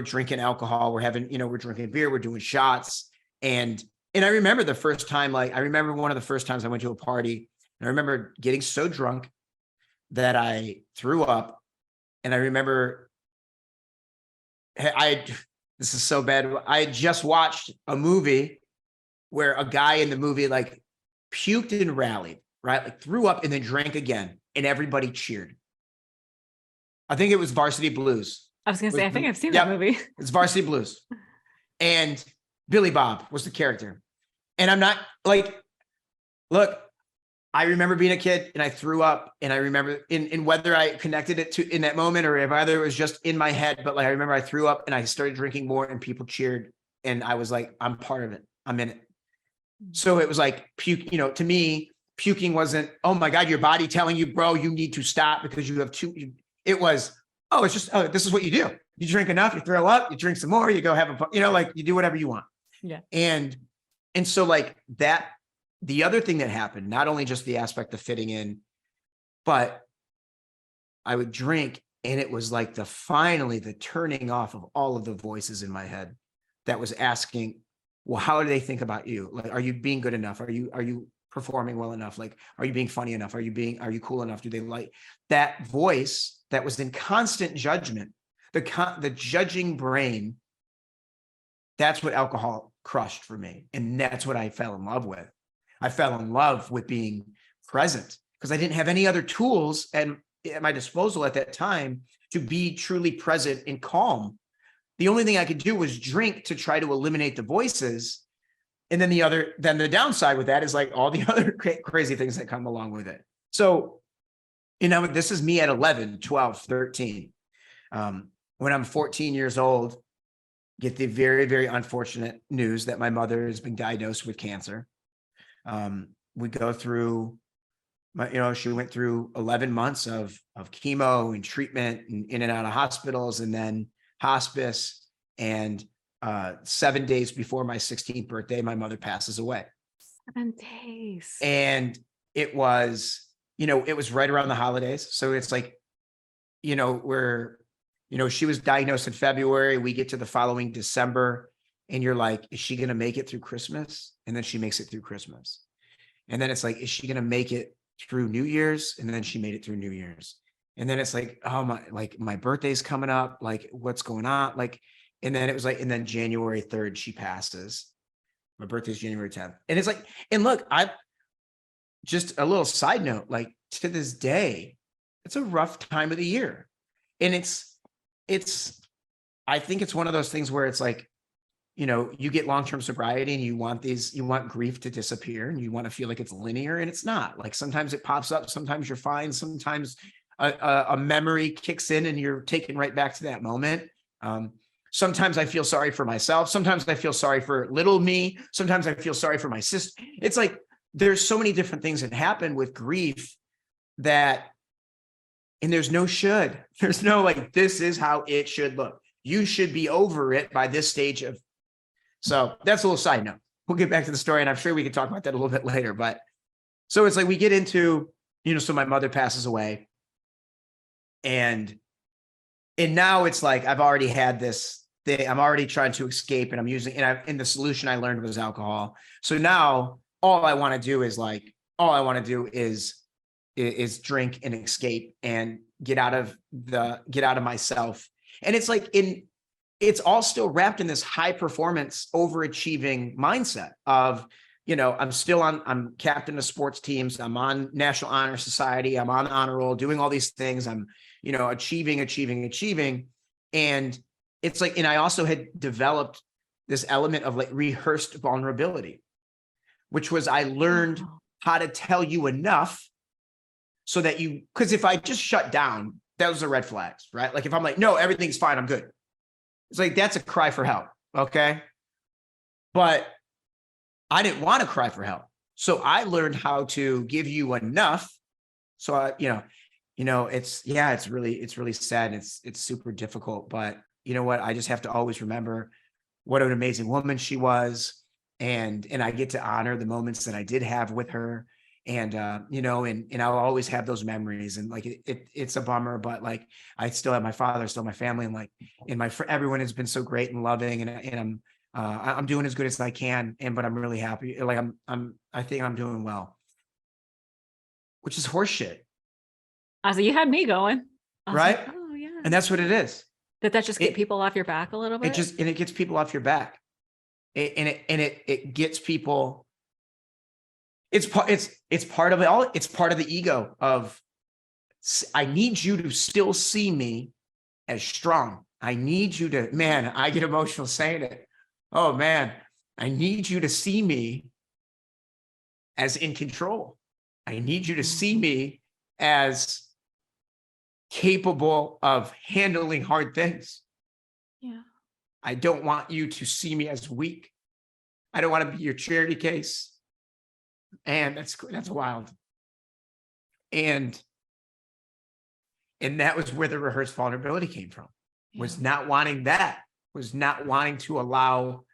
drinking alcohol. We're drinking beer, we're doing shots. And I remember the first time, one of the first times I went to a party, and I remember getting so drunk that I threw up. And I remember this is so bad. I had just watched a movie where a guy in the movie like puked and rallied, right? Like threw up and then drank again, and everybody cheered. I think it was Varsity Blues. I was going to say, I think I've seen that movie. It's Varsity Blues. And Billy Bob was the character. And I'm not like, look, I remember being a kid and I threw up, and I remember in whether I connected it to in that moment or if either it was just in my head, but like I remember I threw up and I started drinking more and people cheered, and I was like, I'm part of it. I'm in it. So it was like puke, to me, puking wasn't, oh my God, your body telling you, bro, you need to stop because you have it was, this is what you do. You drink enough, you throw up, you drink some more, you go have like you do whatever you want. Yeah. And so like that, the other thing that happened, not only just the aspect of fitting in, but I would drink, and it was like finally the turning off of all of the voices in my head that was asking, well, how do they think about you? Like, are you being good enough? Are you performing well enough? Like, are you being funny enough? Are you cool enough? Do they like that voice that was in constant judgment, the judging brain? That's what alcohol crushed for me. And that's what I fell in love with. I fell in love with being present because I didn't have any other tools at my disposal at that time to be truly present and calm. The only thing I could do was drink to try to eliminate the voices. And then the downside with that is like all the other crazy things that come along with it. So, this is me at 11, 12, 13. When I'm 14 years old, get the very, very unfortunate news that my mother has been diagnosed with cancer. We go through she went through 11 months of chemo and treatment and in and out of hospitals, and then hospice. And 7 days before my 16th birthday, my mother passes away. 7 days. And it was right around the holidays. So it's like, she was diagnosed in February. We get to the following December and you're like, is she going to make it through Christmas? And then she makes it through Christmas. And then it's like, is she going to make it through New Year's? And then she made it through New Year's. And then it's like, oh my birthday's coming up. Like, what's going on? Like, and then it was like, and then January 3rd, she passes. My birthday's January 10th. And it's like, and look, just a little side note, like to this day, it's a rough time of the year. And I think it's one of those things where it's like, you get long-term sobriety and you want grief to disappear and you want to feel like it's linear, and it's not. Like sometimes it pops up, sometimes you're fine, sometimes a memory kicks in and you're taken right back to that moment. Sometimes I feel sorry for myself. Sometimes I feel sorry for little me. Sometimes I feel sorry for my sister. It's like, there's so many different things that happen with grief and there's no like, this is how it should look. You should be over it by this stage of. So that's a little side note. We'll get back to the story and I'm sure we can talk about that a little bit later, but so it's like, we get into, so my mother passes away and now it's like, I've already had this thing. I'm already trying to escape and I'm using, and the solution I learned was alcohol. So now all I want to do is drink and escape and get out of myself. And it's like it's all still wrapped in this high performance, overachieving mindset of, I'm captain of sports teams. I'm on National Honor Society. I'm on the honor roll, doing all these things. I'm, achieving. And it's like, and I also had developed this element of like rehearsed vulnerability, which was, I learned how to tell you enough so that because if I just shut down, those are red flags, right? Like if I'm like, no, everything's fine, I'm good. It's like, that's a cry for help. Okay. But I didn't want to cry for help. So I learned how to give you enough. So it's really sad. It's super difficult, but you know what? I just have to always remember what an amazing woman she was. And I get to honor the moments that I did have with her. And, and I'll always have those memories, and like, it's a bummer, but like, I still have my father, still my family. And like, everyone has been so great and loving, and I'm doing as good as I can. But I'm really happy. Like I think I'm doing well, which is horseshit. So you had me going. Right. Like, oh yeah. And that's what it is. Did that just get people off your back a little bit? It gets people off your back. It gets people. It's part of it all. It's part of the ego of, I need you to still see me as strong. I need you to, man, I get emotional saying it. Oh man, I need you to see me as in control. I need you to see me as capable of handling hard things. Yeah. I don't want you to see me as weak. I don't want to be your charity case. And that's wild. And that was where the rehearsed vulnerability came from. Was not wanting to allow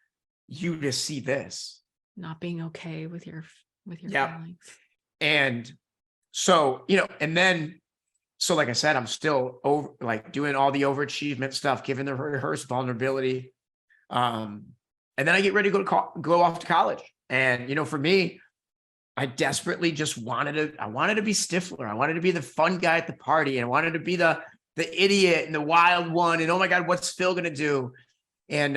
you to see this. Not being okay with your feelings. And so, and then, so like I said, I'm still doing all the overachievement stuff, given the rehearsed vulnerability. And then I get ready to go off to college. And, for me, I desperately just wanted to be Stifler. I wanted to be the fun guy at the party. And I wanted to be the idiot and the wild one. And oh my God, what's Phil going to do? And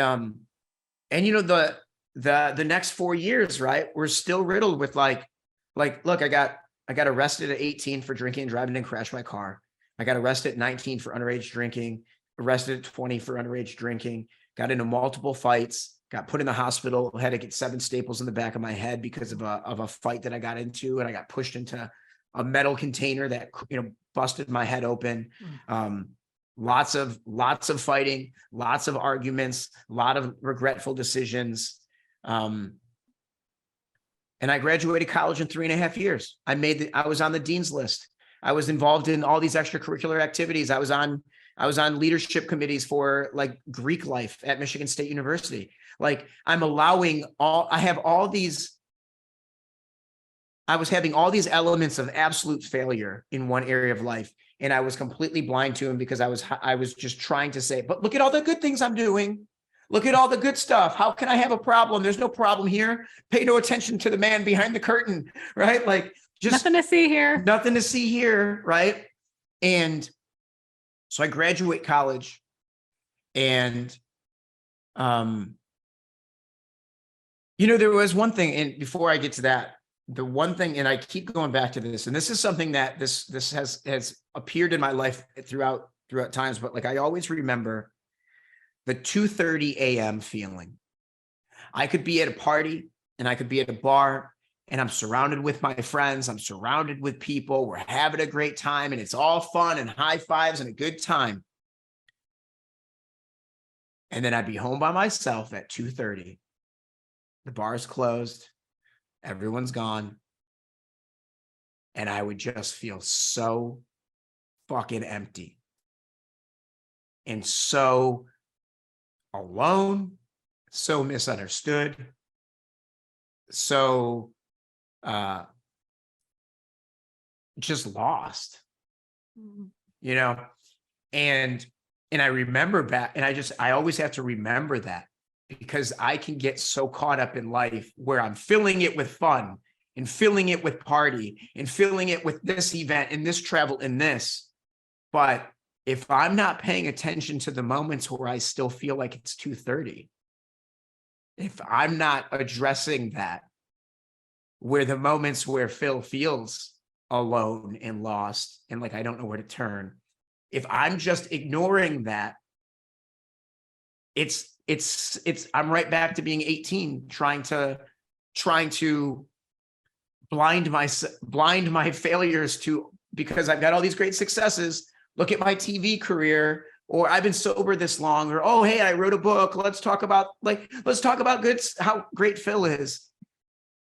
the next 4 years, right, we're still riddled with like, look, I got arrested at 18 for drinking and driving and crashed my car. I got arrested at 19 for underage drinking, arrested at 20 for underage drinking, got into multiple fights, got put in the hospital, had to get 7 staples in the back of my head because of a fight that I got into. And I got pushed into a metal container that, busted my head open. Lots of fighting, lots of arguments, a lot of regretful decisions. And I graduated college in 3.5 years. I was on the dean's list. I was involved in all these extracurricular activities. I was on leadership committees for like Greek life at Michigan State University. Like I have all these I was having all these elements of absolute failure in one area of life. And I was completely blind to them because I was just trying to say, but look at all the good things I'm doing. Look at all the good stuff. How can I have a problem? There's no problem here. Pay no attention to the man behind the curtain, right? Like just nothing to see here. Nothing to see here, right? And so I graduate college and, there was one thing, and before I get to that, the one thing, and I keep going back to this, and this is something that this has appeared in my life throughout times, but like I always remember the 2:30 a.m. feeling. I could be at a party and I could be at a bar and I'm surrounded with my friends. I'm surrounded with people. We're having a great time and it's all fun and high fives and a good time. And then I'd be home by myself at 2:30. The bar's closed. Everyone's gone. And I would just feel so fucking empty and so alone, so misunderstood, so just lost, and I remember back, and I always have to remember that, because I can get so caught up in life where I'm filling it with fun and filling it with party and filling it with this event and this travel and this. But if I'm not paying attention to the moments where I still feel like it's 2:30, if I'm not addressing that, where the moments where Phil feels alone and lost and like I don't know where to turn, if I'm just ignoring that, I'm right back to being 18, trying to blind my failures to, because I've got all these great successes. Look at my TV career, or I've been sober this long, or, oh, hey, I wrote a book. Let's talk about how great Phil is.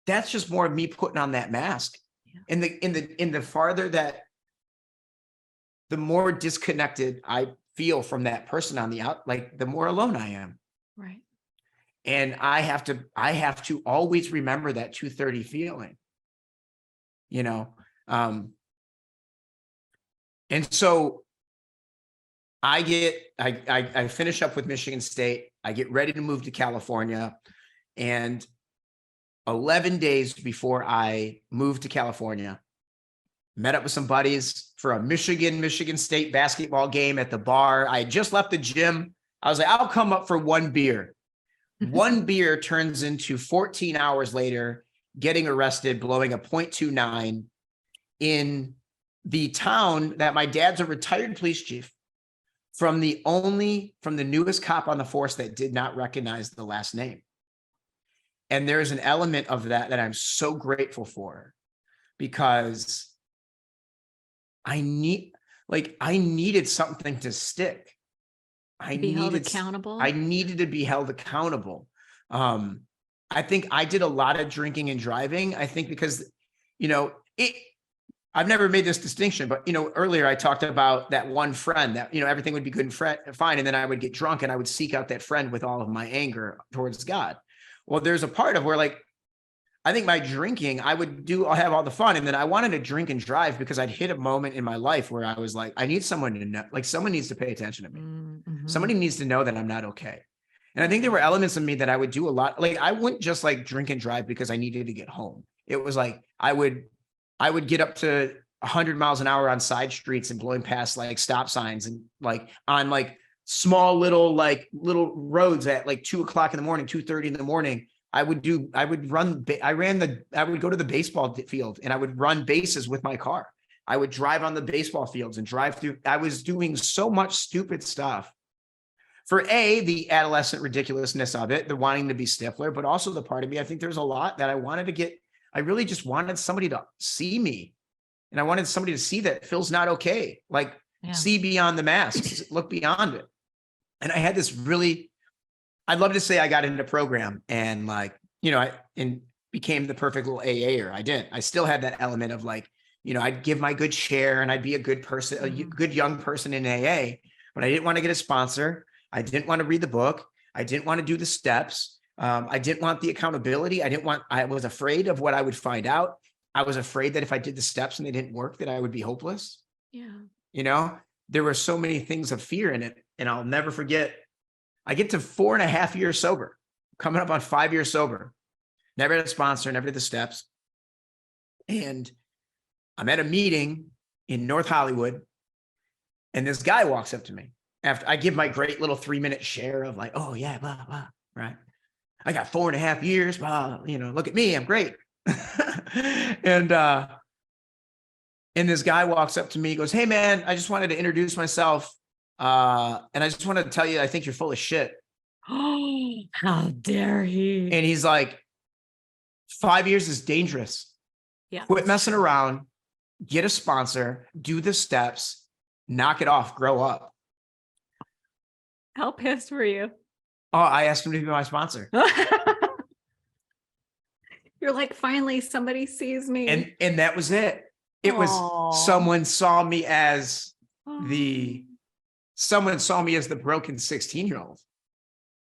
That's just more of me putting on that mask. Yeah. In the farther that, the more disconnected I feel from that person on the out, like the more alone I am. Right. And I have to always remember that 2:30 feeling, and so I finish up with Michigan State. I get ready to move to California, and 11 days before I moved to California, met up with some buddies for a Michigan State basketball game at the bar. I had just left the gym. I was like, I'll come up for one beer. One beer turns into 14 hours later, getting arrested, blowing a .29 in the town that my dad's a retired police chief, from the newest cop on the force that did not recognize the last name. And there's an element of that I'm so grateful for, because I needed something to stick. I needed to be held accountable. I think I did a lot of drinking and driving. I think because, I've never made this distinction, but, earlier I talked about that one friend that, everything would be good and fine. And then I would get drunk and I would seek out that friend with all of my anger towards God. Well, there's a part of where, like, I think my drinking, I'll have all the fun. And then I wanted to drink and drive because I'd hit a moment in my life where I was like, I need someone to know, like, someone needs to pay attention to me. Mm-hmm. Somebody needs to know that I'm not okay. And I think there were elements of me that I would do a lot. Like, I wouldn't just like drink and drive because I needed to get home. It was like, I would get up to 100 miles an hour on side streets and blowing past like stop signs and like on like small little roads at like 2:00 in the morning, 2:30 in the morning. I would go to the baseball field and I would run bases with my car. I would drive on the baseball fields and drive through. I was doing so much stupid stuff for the adolescent ridiculousness of it, the wanting to be Stifler, but also the part of me, I think there's a lot that I wanted to get. I really just wanted somebody to see me, and I wanted somebody to see that Phil's not okay. Like, see beyond the masks, look beyond it. And I had this I'd love to say I got into program and like, and became the perfect little AA'er. I didn't. I still had that element of like, I'd give my good share and I'd be a good person, a good young person in AA, but I didn't want to get a sponsor. I didn't want to read the book. I didn't want to do the steps. I didn't want the accountability. I was afraid of what I would find out. I was afraid that if I did the steps and they didn't work, that I would be hopeless. Yeah. You know, there were so many things of fear in it. And I'll never forget, I get to 4.5 years sober, coming up on 5 years sober, never had a sponsor, never did the steps. And I'm at a meeting in North Hollywood, and this guy walks up to me after I give my great little 3-minute share of like, oh yeah, blah, blah, right? I got 4.5 years, blah, look at me, I'm great. And this guy walks up to me, goes, hey man, I just wanted to introduce myself. And I just wanted to tell you, I think you're full of shit. Oh, how dare he? And he's like, 5 years is dangerous. Yeah. Quit messing around, get a sponsor, do the steps, knock it off, grow up. How pissed were you? Oh, I asked him to be my sponsor. You're like, finally somebody sees me. And that was it. It was someone saw me as the broken 16-year-old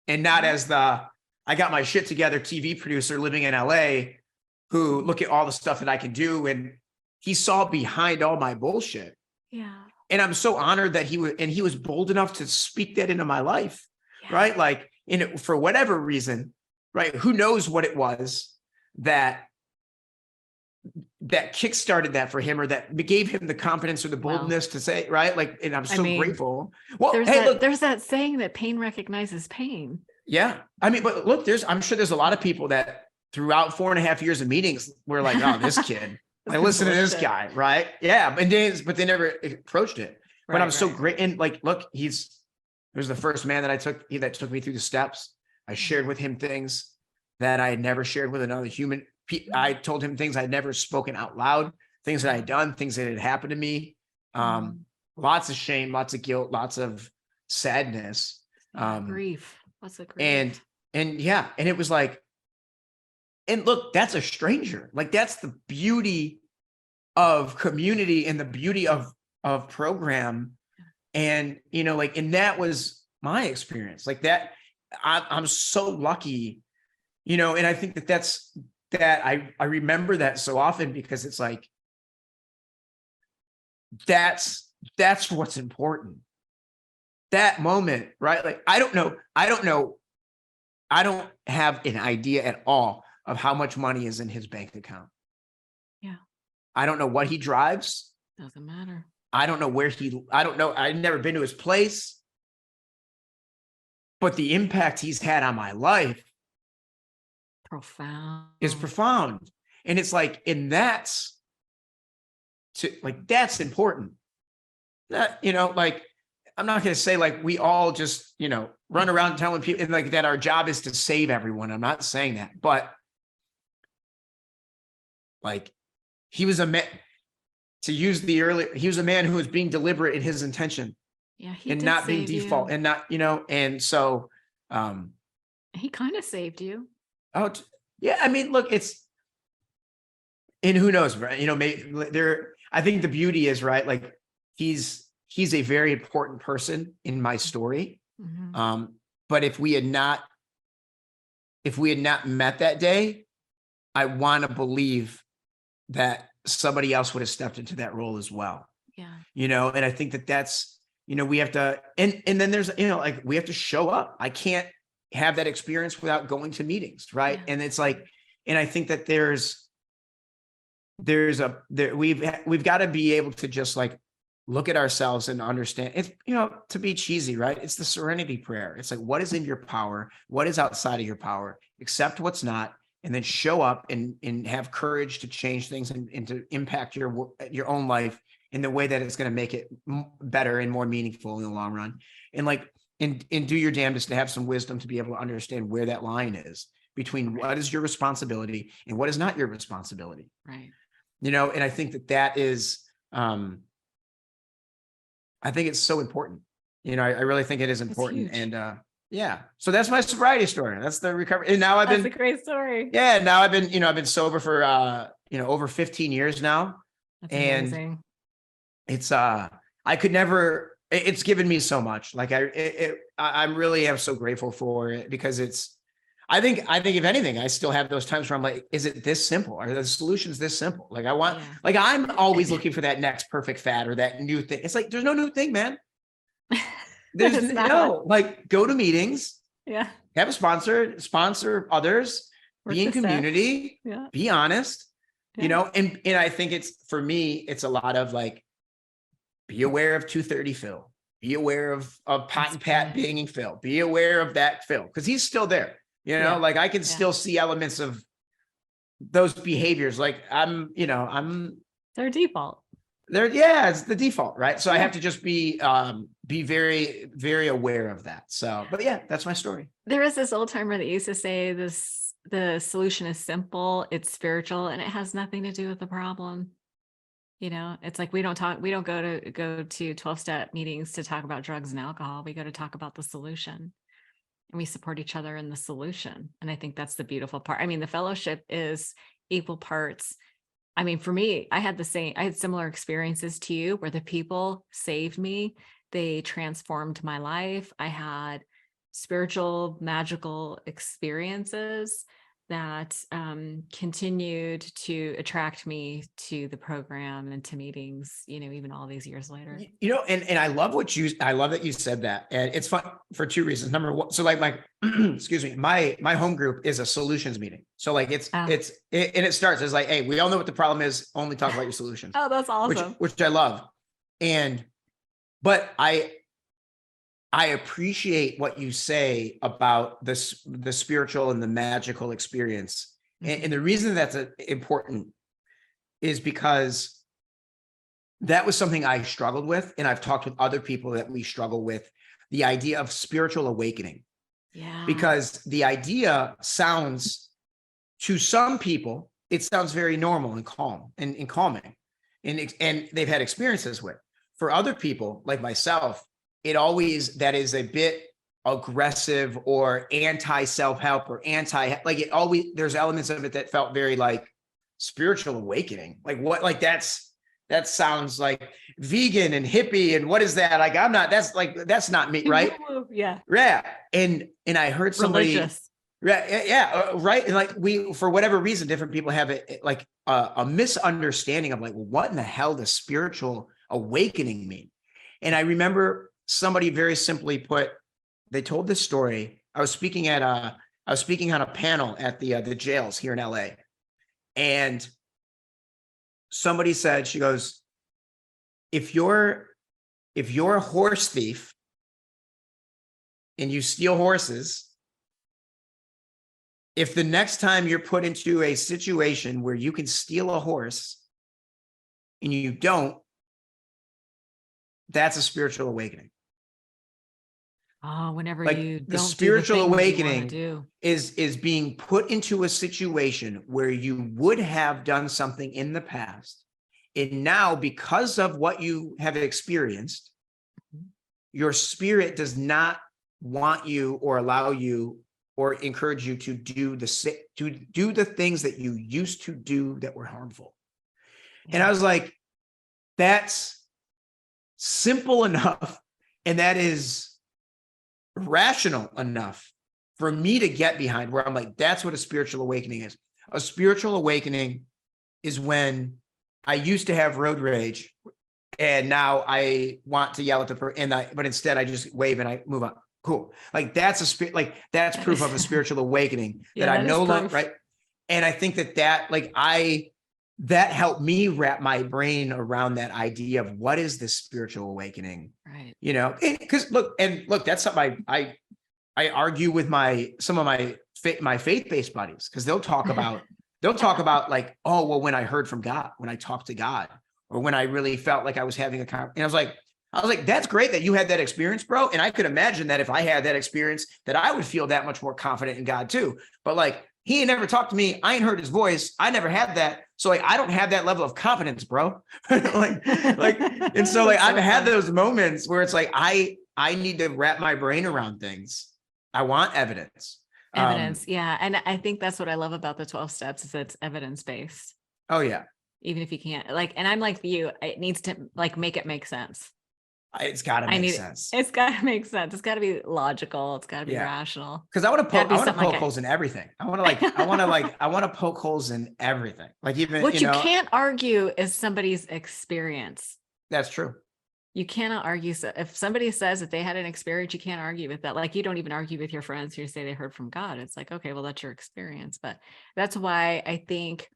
and not as the, I got my shit together TV producer living in LA who look at all the stuff that I can do. And he saw behind all my bullshit. Yeah. And I'm so honored that he was bold enough to speak that into my life. Yeah. Right. Like for whatever reason, right. Who knows what it was that kickstarted that for him, or that gave him the confidence or the boldness to say, right. Like, and I'm so grateful. Well, there's that saying that pain recognizes pain. Yeah. I mean, but look, I'm sure there's a lot of people that throughout 4.5 years of meetings were like, oh, this kid, I listen to this guy. Right. Yeah. But they never approached it. Right, but I'm so great. And like, look, he was the first man that that took me through the steps. I shared with him things that I had never shared with another human. I told him things I'd never spoken out loud, things that I had done, things that had happened to me. Lots of shame, lots of guilt, lots of sadness. Grief. Lots of grief. And yeah. And it was like, and look, that's a stranger. Like that's the beauty of community and the beauty of program. And, and that was my experience like that. I'm so lucky, and I think that I remember that so often because it's like, that's what's important. That moment, right? Like, I don't know. I don't have an idea at all of how much money is in his bank account. Yeah. I don't know what he drives. Doesn't matter. I don't know I don't know. I've never been to his place, but the impact he's had on my life is profound. And it's like, and that's important. That, like, I'm not going to say like we all just, run around telling people and like that our job is to save everyone. I'm not saying that, but like he was a man, he was a man who was being deliberate in his intention. Yeah. And not being default and not, and so he kind of saved you. Oh yeah. I mean, look, and who knows, right? Maybe I think the beauty is, right. Like he's a very important person in my story. Mm-hmm. But if we had not met that day, I want to believe that somebody else would have stepped into that role as well. Yeah. And I think that's, we have to, and then there's, like we have to show up. I can't have that experience without going to meetings. Right. Yeah. And it's like, and I think that we've got to be able to just like look at ourselves and understand it's, to be cheesy, right? It's the serenity prayer. It's like, what is in your power? What is outside of your power? Accept what's not, and then show up and have courage to change things and to impact your own life in the way that it's going to make it better and more meaningful in the long run. And like, and do your damnedest to have some wisdom to be able to understand where that line is between what is your responsibility and what is not your responsibility. Right. And I think that is, I think it's so important. I really think it is important. And yeah, so that's my sobriety story. That's the recovery. And now that's a great story. Yeah. Now I've been sober for, over 15 years now. That's amazing. It's, it's given me so much. Like I really am so grateful for it because I think if anything, I still have those times where I'm like, is it this simple? Are the solutions this simple? Like like I'm always looking for that next perfect fad or that new thing. It's like, there's no new thing, man. There's no, like, go to meetings, have a sponsor others, be in community, be honest, you know, and I think it's, for me, it's a lot of like, be aware of 230 Phil, be aware of Pot and Pat being Phil, be aware of that Phil, because he's still there, you know, like I can still see elements of those behaviors. Like their default. It's the default, right? So I have to just be very, very aware of that. So, but yeah, that's my story. There was this old timer that used to say the solution is simple, it's spiritual, and it has nothing to do with the problem. You know, it's like, we don't go to 12-step meetings to talk about drugs and alcohol. We go to talk about the solution, and we support each other in the solution. And I think that's the beautiful part. I mean, the fellowship is equal parts. I mean, for me, I had similar experiences to you, where the people saved me. They transformed my life. I had spiritual, magical experiences that continued to attract me to the program and to meetings, you know, even all these years later. You know, and I love that you said that. And it's fun for two reasons. Number one, so like excuse me, my home group is a solutions meeting. So like it starts as like, hey, we all know what the problem is, only talk about your solutions. Oh, that's awesome. Which I love. But I appreciate what you say about the spiritual and the magical experience. Mm-hmm. And the reason that's important is because that was something I struggled with. And I've talked with other people that we struggle with the idea of spiritual awakening. Yeah. Because the idea sounds, to some people, it sounds very normal and calm and calming. And they've had experiences with. For other people like myself, that is a bit aggressive or anti-self-help or there's elements of it that felt very like spiritual awakening. Like what, like that sounds like vegan and hippie. And what is that? Like, that's not me. Right. Yeah. Yeah. And I heard somebody, religious. Right. And like for whatever reason, different people have a misunderstanding of like, what in the hell does spiritual awakening mean? And I remember somebody very simply put, they told this story. I was speaking on a panel at the jails here in LA. And somebody said, she goes, if you're a horse thief and you steal horses, if the next time you're put into a situation where you can steal a horse and you don't, that's a spiritual awakening. Oh, whenever like you the don't spiritual do the awakening is being put into a situation where you would have done something in the past. And now, because of what you have experienced, your spirit does not want you or allow you or encourage you to do the things that you used to do that were harmful. Yeah. And I was like, that's simple enough. And that is rational enough for me to get behind, where I'm like, that's what a spiritual awakening is. A spiritual awakening is when I used to have road rage and now I want to yell at the person, but instead I just wave and I move on. Cool. Like that's that's proof of a spiritual awakening that I'm no longer right. And I think that helped me wrap my brain around that idea of what is this spiritual awakening, right? You know, because look, that's something I argue with some of my faith-based buddies, because they'll talk about like, oh, well, when I heard from God, when I talked to God, or when I really felt like I was having and I was like, that's great that you had that experience, bro. And I could imagine that if I had that experience, that I would feel that much more confident in God too. But like, he ain't never talked to me. I ain't heard his voice. I never had that. So like, I don't have that level of confidence, bro. And so like, I've had those moments where it's like, I need to wrap my brain around things. I want evidence. Yeah. And I think that's what I love about the 12 steps is it's evidence-based. Oh yeah. Even if you can't and I'm like you, it needs to like make it make sense. It's got to make sense. It's got to make sense. It's got to be logical. It's got to be rational. Because I want to poke holes in everything. I want to poke holes in everything. Like even what you can't argue is somebody's experience. That's true. You cannot argue. So if somebody says that they had an experience, you can't argue with that. Like you don't even argue with your friends who say they heard from God. It's like, okay, well, that's your experience. But that's why I think,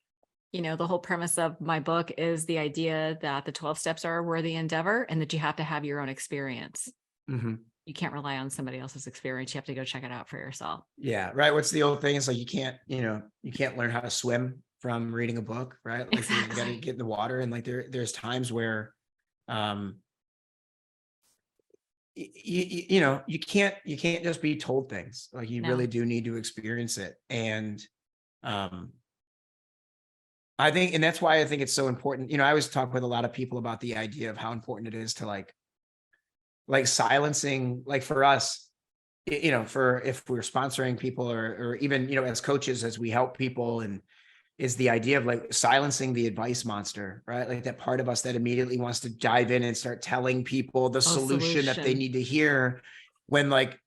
the whole premise of my book is the idea that the 12 steps are a worthy endeavor and that you have to have your own experience. Mm-hmm. You can't rely on somebody else's experience. You have to go check it out for yourself. Yeah. Right. What's the old thing? It's like, you can't learn how to swim from reading a book, right? Like exactly. You got to get in the water. And like, there's times where, you can't just be told things. Like you really do need to experience it. And, I think, and that's why I think it's so important. I always talk with a lot of people about the idea of how important it is to like silencing, like for us, for if we're sponsoring people or even, as coaches, as we help people, and is the idea of like silencing the advice monster, right? Like that part of us that immediately wants to dive in and start telling people the solution that they need to hear, when like,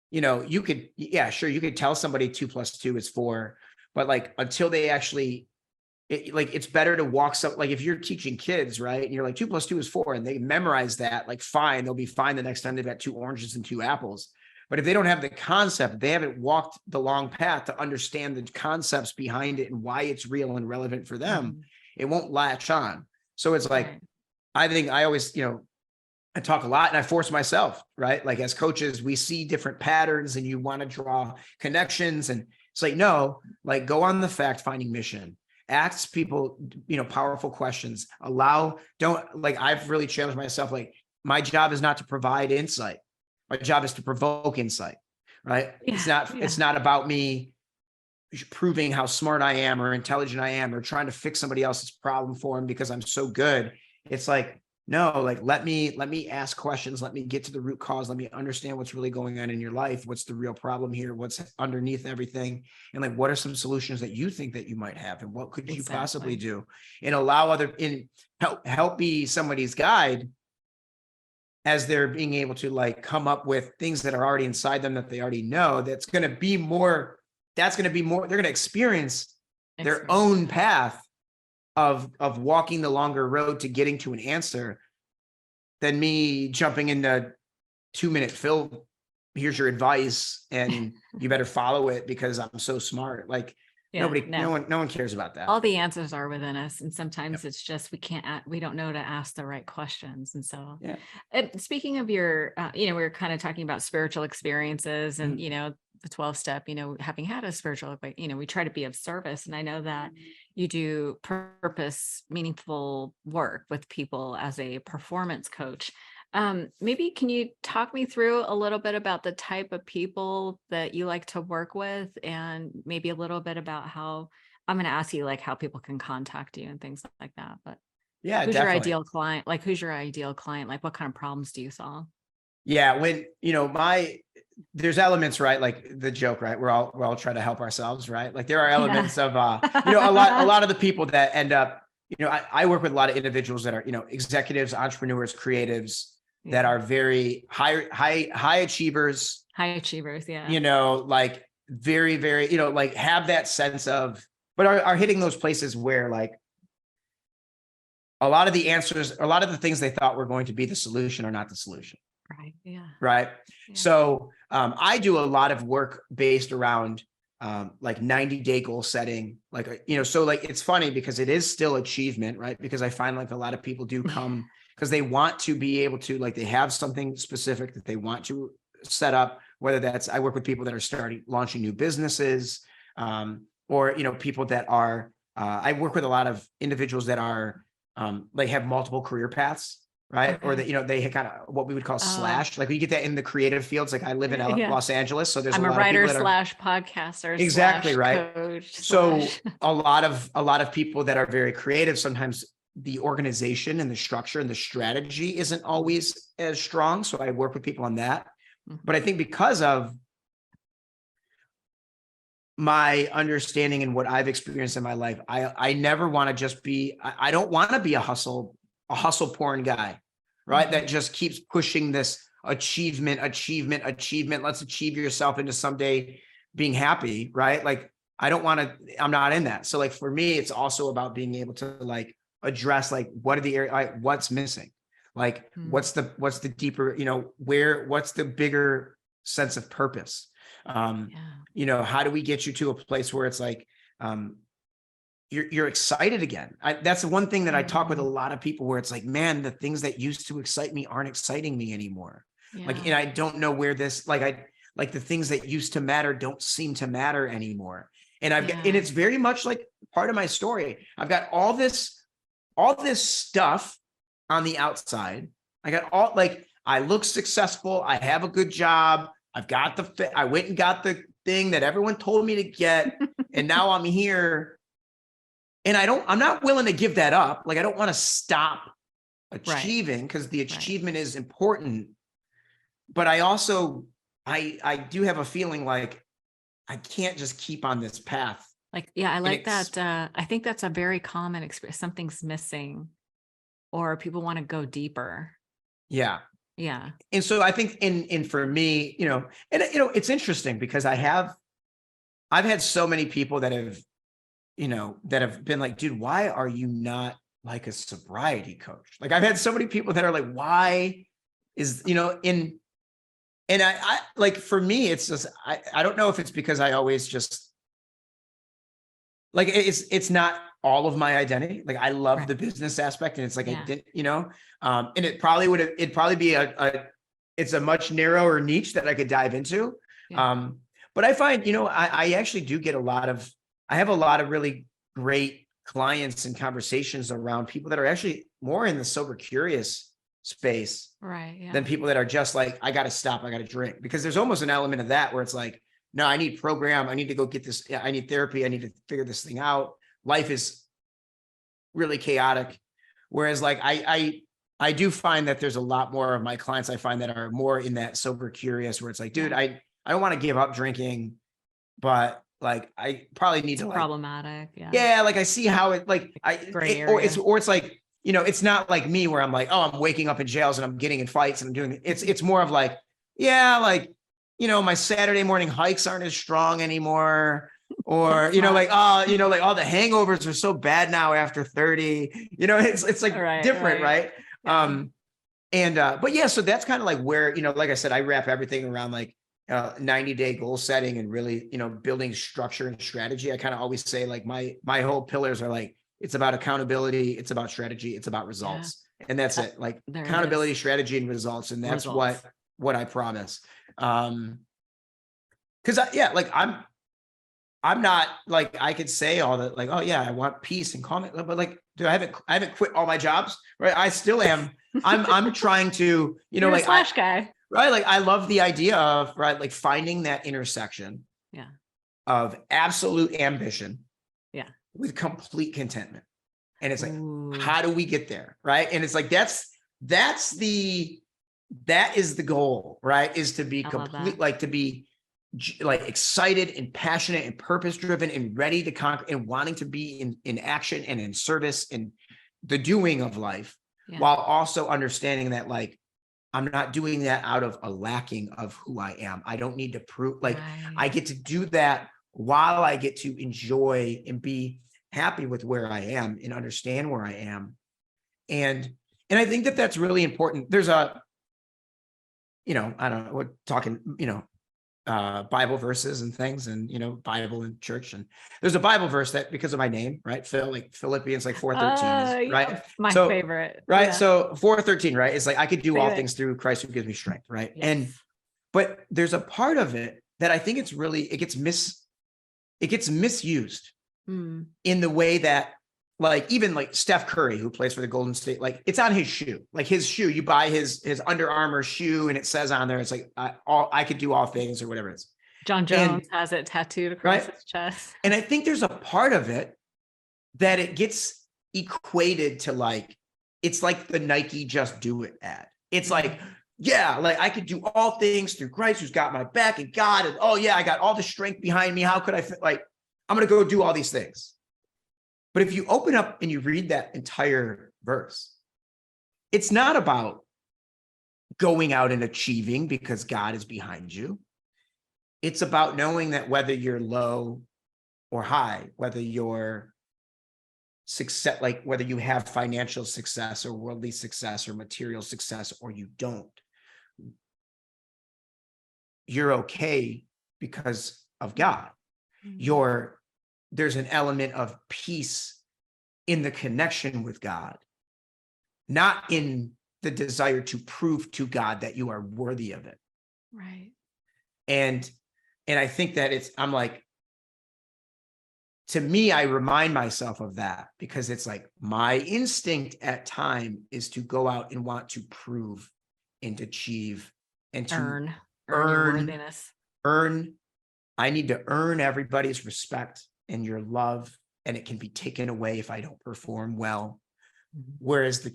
you could, sure, you could tell somebody 2 + 2 is 4, but like until they actually, it's better to walk some, like if you're teaching kids, right? And you're like 2 + 2 is 4 and they memorize that, like fine, they'll be fine the next time they've got 2 oranges and 2 apples. But if they don't have the concept, they haven't walked the long path to understand the concepts behind it and why it's real and relevant for them, it won't latch on. So it's like, I think I always, I talk a lot and I force myself, right? Like as coaches, we see different patterns and you want to draw connections, and it's like, no, like go on the fact finding mission. Ask people, powerful questions. I've really challenged myself. Like my job is not to provide insight. My job is to provoke insight, right? Yeah, it's not about me proving how smart I am or intelligent I am or trying to fix somebody else's problem for them because I'm so good. It's like, no, like, let me ask questions. Let me get to the root cause. Let me understand what's really going on in your life. What's the real problem here? What's underneath everything? And like, what are some solutions that you think that you might have? And what could you possibly do? And allow help be somebody's guide as they're being able to like come up with things that are already inside them that they already know. That's going to be more, they're going to experience their own path of walking the longer road to getting to an answer than me jumping into 2-minute Phil, here's your advice and you better follow it because I'm so smart. Like no one cares about that. All the answers are within us. And sometimes it's just, we don't know to ask the right questions. And so speaking of your, we were kind of talking about spiritual experiences and, the 12 step, having had a spiritual, we try to be of service. And I know that you do purpose, meaningful work with people as a performance coach. Maybe can you talk me through a little bit about the type of people that you like to work with, and maybe a little bit about how, I'm going to ask you like how people can contact you and things like that, but who's your ideal client? Like, who's your ideal client? Like, what kind of problems do you solve? Yeah. When, there's elements, right? Like the joke, right? We're all trying to help ourselves, right? Like there are elements of, a lot of the people that end up, I work with a lot of individuals that are, executives, entrepreneurs, creatives that are very high achievers. High achievers. Yeah. Like very, very, like have that sense of, but are hitting those places where like a lot of the answers, a lot of the things they thought were going to be the solution are not the solution. Right. Yeah. Right. Yeah. So I do a lot of work based around like 90-day goal setting, like, so like, it's funny because it is still achievement, right? Because I find like a lot of people do come because they want to be able to, like, they have something specific that they want to set up, whether that's, I work with people that are launching new businesses, or, people that are, I work with a lot of individuals that are, like have multiple career paths. Right. Okay. Or that, they kind of what we would call slash, like we get that in the creative fields. Like I live in Los Angeles. So there's I'm a writer slash podcaster. Exactly. Right. Coach, so a lot of people that are very creative, sometimes the organization and the structure and the strategy isn't always as strong. So I work with people on that. But I think because of my understanding and what I've experienced in my life, I never want to just be, I don't want to be a hustle porn guy. right? That just keeps pushing this achievement. Let's achieve yourself into someday being happy, right? Like, I'm not in that. So like, for me, it's also about being able to like address, like, what are the areas, like, what's missing? Like, what's the deeper, what's the bigger sense of purpose? How do we get you to a place where it's like, you're excited again? That's the one thing that I talk with a lot of people, where it's like, man, the things that used to excite me aren't exciting me anymore. Like, and I don't know where this, like the things that used to matter don't seem to matter anymore. And and it's very much like part of my story. I've got all this stuff on the outside. I got all, like, I look successful. I have a good job. I went and got the thing that everyone told me to get. And now I'm here. And I'm not willing to give that up. Like, I don't want to stop achieving, because the achievement is important. But I also, I do have a feeling like I can't just keep on this path. Like, I like that. I think that's a very common experience. Something's missing, or people want to go deeper. Yeah. Yeah. And so I think in for me, it's interesting, because I've had so many people that have been like, dude, why are you not like a sobriety coach? Like, I've had so many people that are like, why is, and I like, for me, it's just, I don't know if it's because I always just, like, it's not all of my identity. Like, I love the business aspect, and it's like, I didn't, and it'd probably be it's a much narrower niche that I could dive into. But I find, I actually do get I have a lot of really great clients and conversations around people that are actually more in the sober curious space, than people that are just like, I got to stop, I got to drink. Because there's almost an element of that where it's like, no, I need program, I need to go get this, I need therapy, I need to figure this thing out. Life is really chaotic. Whereas like, I do find that there's a lot more of my clients I find that are more in that sober curious, where it's like, dude, I don't want to give up drinking, but like, I probably need to, like, problematic. Like, I see how it, like, or it's like, it's not like me, where I'm like, oh, I'm waking up in jails and I'm getting in fights and I'm doing it. It's more of like, like, my Saturday morning hikes aren't as strong anymore. Or, like, like, all the hangovers are so bad now after 30, it's like different. Right. But so that's kind of like where, like I said, I wrap everything around like 90-day goal setting, and really, building structure and strategy. I kind of always say, like, my whole pillars are like, it's about accountability, it's about strategy, it's about results. And that's it. Like, accountability, strategy, and results. And that's what I promise. Cause like, I'm not like, I could say all that, like, oh yeah, I want peace and calm, but like, dude, I haven't quit all my jobs, right? I still am. I'm trying to, You're like, a slash guy. Right. Like, I love the idea of, like, finding that intersection of absolute ambition with complete contentment. And it's like, how do we get there? Right. And it's like, that is the goal, right? Is to be complete, like, to be like excited and passionate and purpose driven and ready to conquer, and wanting to be in action and in service and the doing of life, while also understanding that, like, I'm not doing that out of a lacking of who I am. I don't need to prove, like, I get to do that while I get to enjoy and be happy with where I am and understand where I am. And I think that that's really important. There's I don't know, we're talking, Bible verses and things, and, Bible and church. And there's a Bible verse that, because of my name, right? Philippians, like 4:13, right? My favorite. Right. So 4:13, right? It's like, I could do all things through Christ who gives me strength. Right. But there's a part of it that I think it gets misused in the way that, like, even like Steph Curry, who plays for the Golden State, like, it's on his shoe, like his shoe, you buy his Under Armour shoe, and it says on there, it's like, I could do all things, or whatever it is. John Jones has it tattooed across his chest. And I think there's a part of it that it gets equated to, like, it's like the Nike Just Do It ad. It's like, like, I could do all things through Christ who's got my back, and God, and I got all the strength behind me. How could I like, I'm going to go do all these things. But if you open up and you read that entire verse, it's not about going out and achieving because God is behind you. It's about knowing that whether you're low or high, whether you're success, like whether you have financial success or worldly success or material success, or you don't, you're okay because of God. There's an element of peace in the connection with God, not in the desire to prove to God that you are worthy of it. Right. And I think that I'm like, to me, I remind myself of that because it's like my instinct at time is to go out and want to prove and achieve and to earn your worthiness. I need to earn everybody's respect and your love, and it can be taken away if I don't perform well. Whereas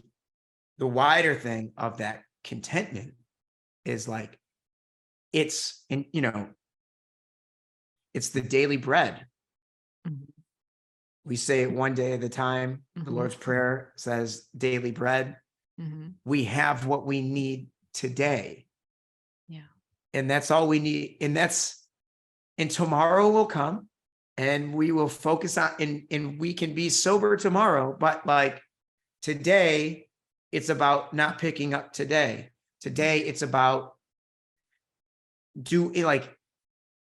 the wider thing of that contentment is like, it's the daily bread. We say it one day at a time. The Lord's Prayer says daily bread. We have what we need today. Yeah. And that's all we need. And tomorrow will come and we will focus on, and we can be sober tomorrow. But like today, it's about not picking up today. Today, it's about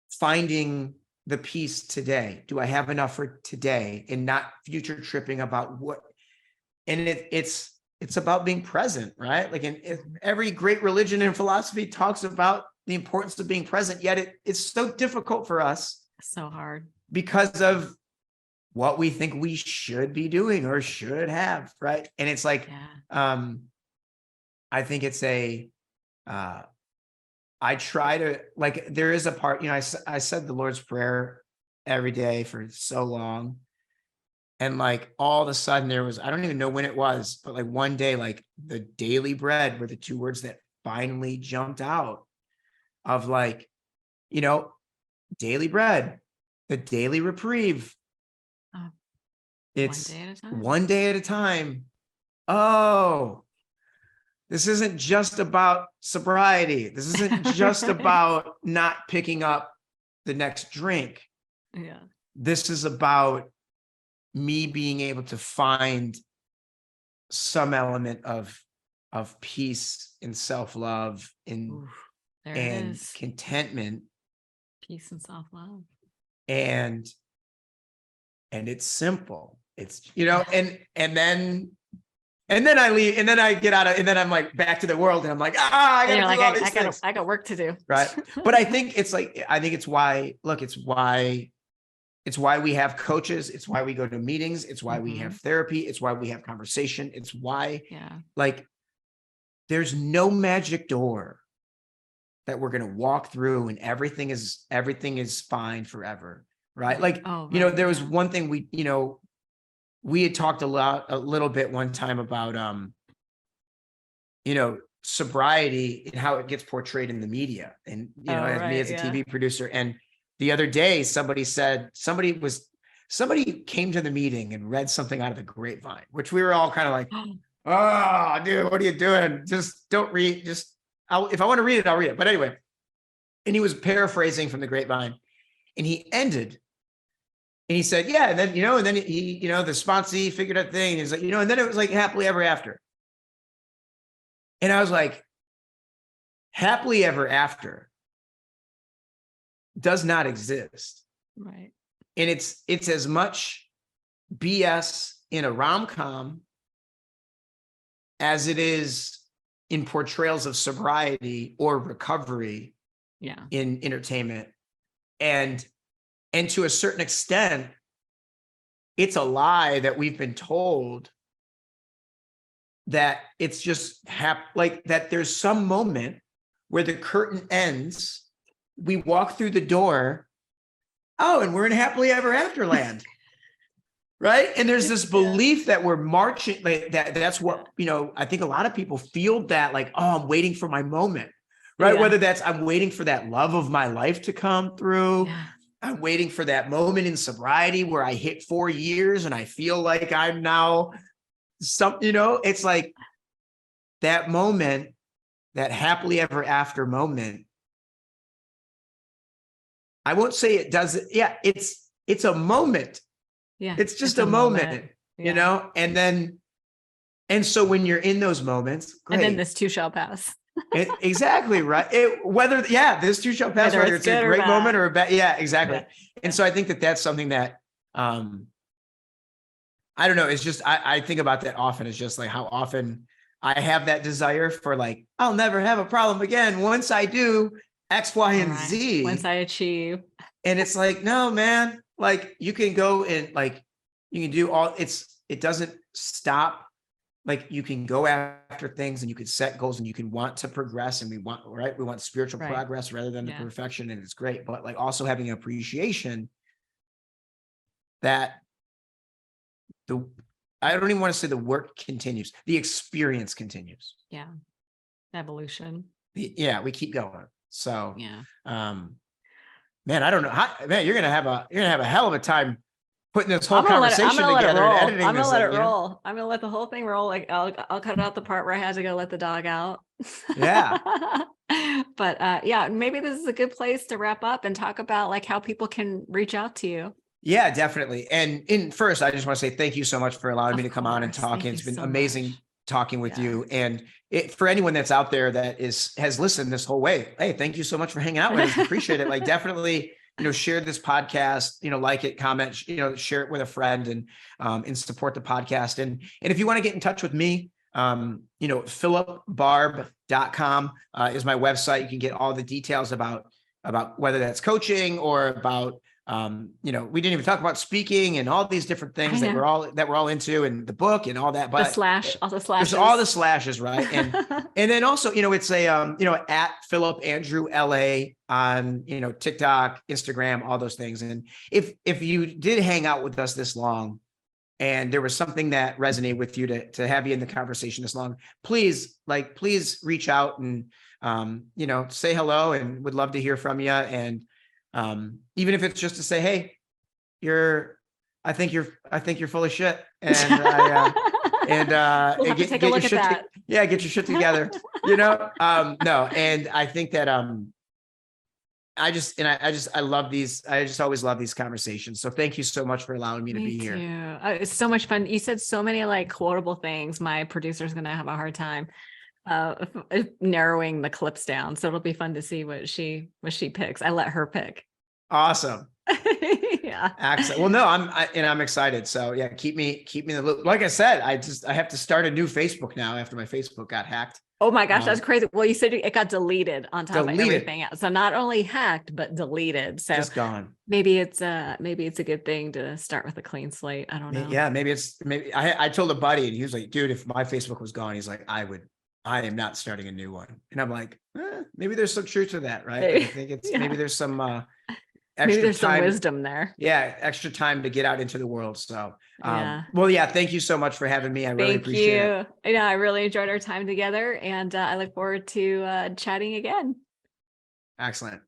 finding the peace today. Do I have enough for today, and not future tripping about what? And it's about being present, right? Like every great religion and philosophy talks about the importance of being present, yet it's so difficult for us. So hard. Because of what we think we should be doing or should have, right? And it's like, I think it's I try to, like, there is a part, I said the Lord's Prayer every day for so long. And like, all of a sudden there was, I don't even know when it was, but like one day, like the daily bread were the two words that finally jumped out of like, daily bread, the daily reprieve. It's one day at a time. Oh, this isn't just about sobriety. This isn't just about not picking up the next drink. Yeah. This is about me being able to find some element of peace and self-love and contentment. Peace and self-love. And it's simple. It's, and then I leave, and then I get out of, and then I'm like back to the world, and I'm like, I got work to do. Right. But I think it's why we have coaches. It's why we go to meetings. It's why we have therapy. It's why we have conversation. It's why, like, there's no magic door that we're going to walk through and everything is fine forever. Right. Like, there was one thing we had talked a little bit one time about, sobriety and how it gets portrayed in the media. And, as me as a TV producer. And the other day, somebody came to the meeting and read something out of the grapevine, which we were all kind of like, oh, dude, what are you doing? Just don't read. If I want to read it, I'll read it. But anyway, and he was paraphrasing from the grapevine, and he ended. And he said, yeah, and then, and then he, the sponsee figured out the thing. And he's like, and then it was like happily ever after. And I was like, happily ever after does not exist. Right. And it's as much BS in a rom-com as it is in portrayals of sobriety or recovery in entertainment. And to a certain extent, it's a lie that we've been told that it's just like that there's some moment where the curtain ends, we walk through the door, and we're in happily ever after land. Right. And there's this belief that we're marching, like that's what, I think a lot of people feel that like, I'm waiting for my moment. Right. Yeah. Whether that's I'm waiting for that love of my life to come through. Yeah. I'm waiting for that moment in sobriety where I hit 4 years and I feel like I'm now it's like that moment that happily ever after moment, I won't say it does. Yeah. It's a moment. Yeah. It's just a moment, Yeah. and so when you're in those moments, great. And then this too shall pass. Exactly right. This too shall pass, whether it's a great moment or a bad. Yeah, exactly. Yeah. And so I think that that's something that, I don't know. It's just, I think about that often. It's just like how often I have that desire for like, I'll never have a problem again. Once I do X, Y, and Z. Once I achieve. And it's like, no, man, like you can go and like, you can do it doesn't stop. Like you can go after things and you can set goals and you can want to progress, and we want spiritual progress rather than the perfection. And it's great, but like also having an appreciation that I don't even want to say the work continues, the experience continues. Yeah. Evolution. We keep going. So, man, I don't know man, you're going to have a hell of a time putting this whole conversation together and editing this. I'm gonna let it roll. I'm gonna let the whole thing roll. Like I'll cut out the part where I had to go let the dog out. Yeah. But maybe this is a good place to wrap up and talk about like how people can reach out to you. Yeah, definitely. And first, I just want to say thank you so much for allowing me to come on and talk. It's been amazing talking with you. And for anyone that's out there that has listened this whole way, hey, thank you so much for hanging out with us. Appreciate it. Like definitely, share this podcast, like it, comment, share it with a friend and support the podcast. And if you want to get in touch with me, phillipbarbb.com is my website. You can get all the details about whether that's coaching or about, we didn't even talk about speaking and all these different things that we're all into, and the book and all that, but all the slashes. There's all the slashes. Right. And, and then also, it's a, at Phillip Andrew LA on, TikTok, Instagram, all those things. And if you did hang out with us this long and there was something that resonated with you to have you in the conversation this long, please reach out and, say hello, and would love to hear from you. And, even if it's just to say, hey, I think you're full of shit. And we'll have to take a look at that. Get your shit together, no. And I think that, I love these. I just always love these conversations. So thank you so much for allowing me to be here. It's so much fun. You said so many like quotable things. My producer's going to have a hard time narrowing the clips down. So it'll be fun to see what she picks. I let her pick. Awesome. Yeah. Excellent. Well, no, I'm excited. So yeah, keep me in the loop. Like I said, I have to start a new Facebook now after my Facebook got hacked. Oh my gosh, that's crazy. Well, you said it got deleted on top of everything else. So not only hacked, but deleted. So just gone. Maybe it's a good thing to start with a clean slate. I don't know. Yeah, maybe I told a buddy and he was like, dude, if my Facebook was gone, he's like, I am not starting a new one. And I'm like, maybe there's some truth to that, right? I think maybe there's some some wisdom there. Yeah, extra time to get out into the world. So, thank you so much for having me. I really appreciate it. I really enjoyed our time together, and I look forward to chatting again. Excellent.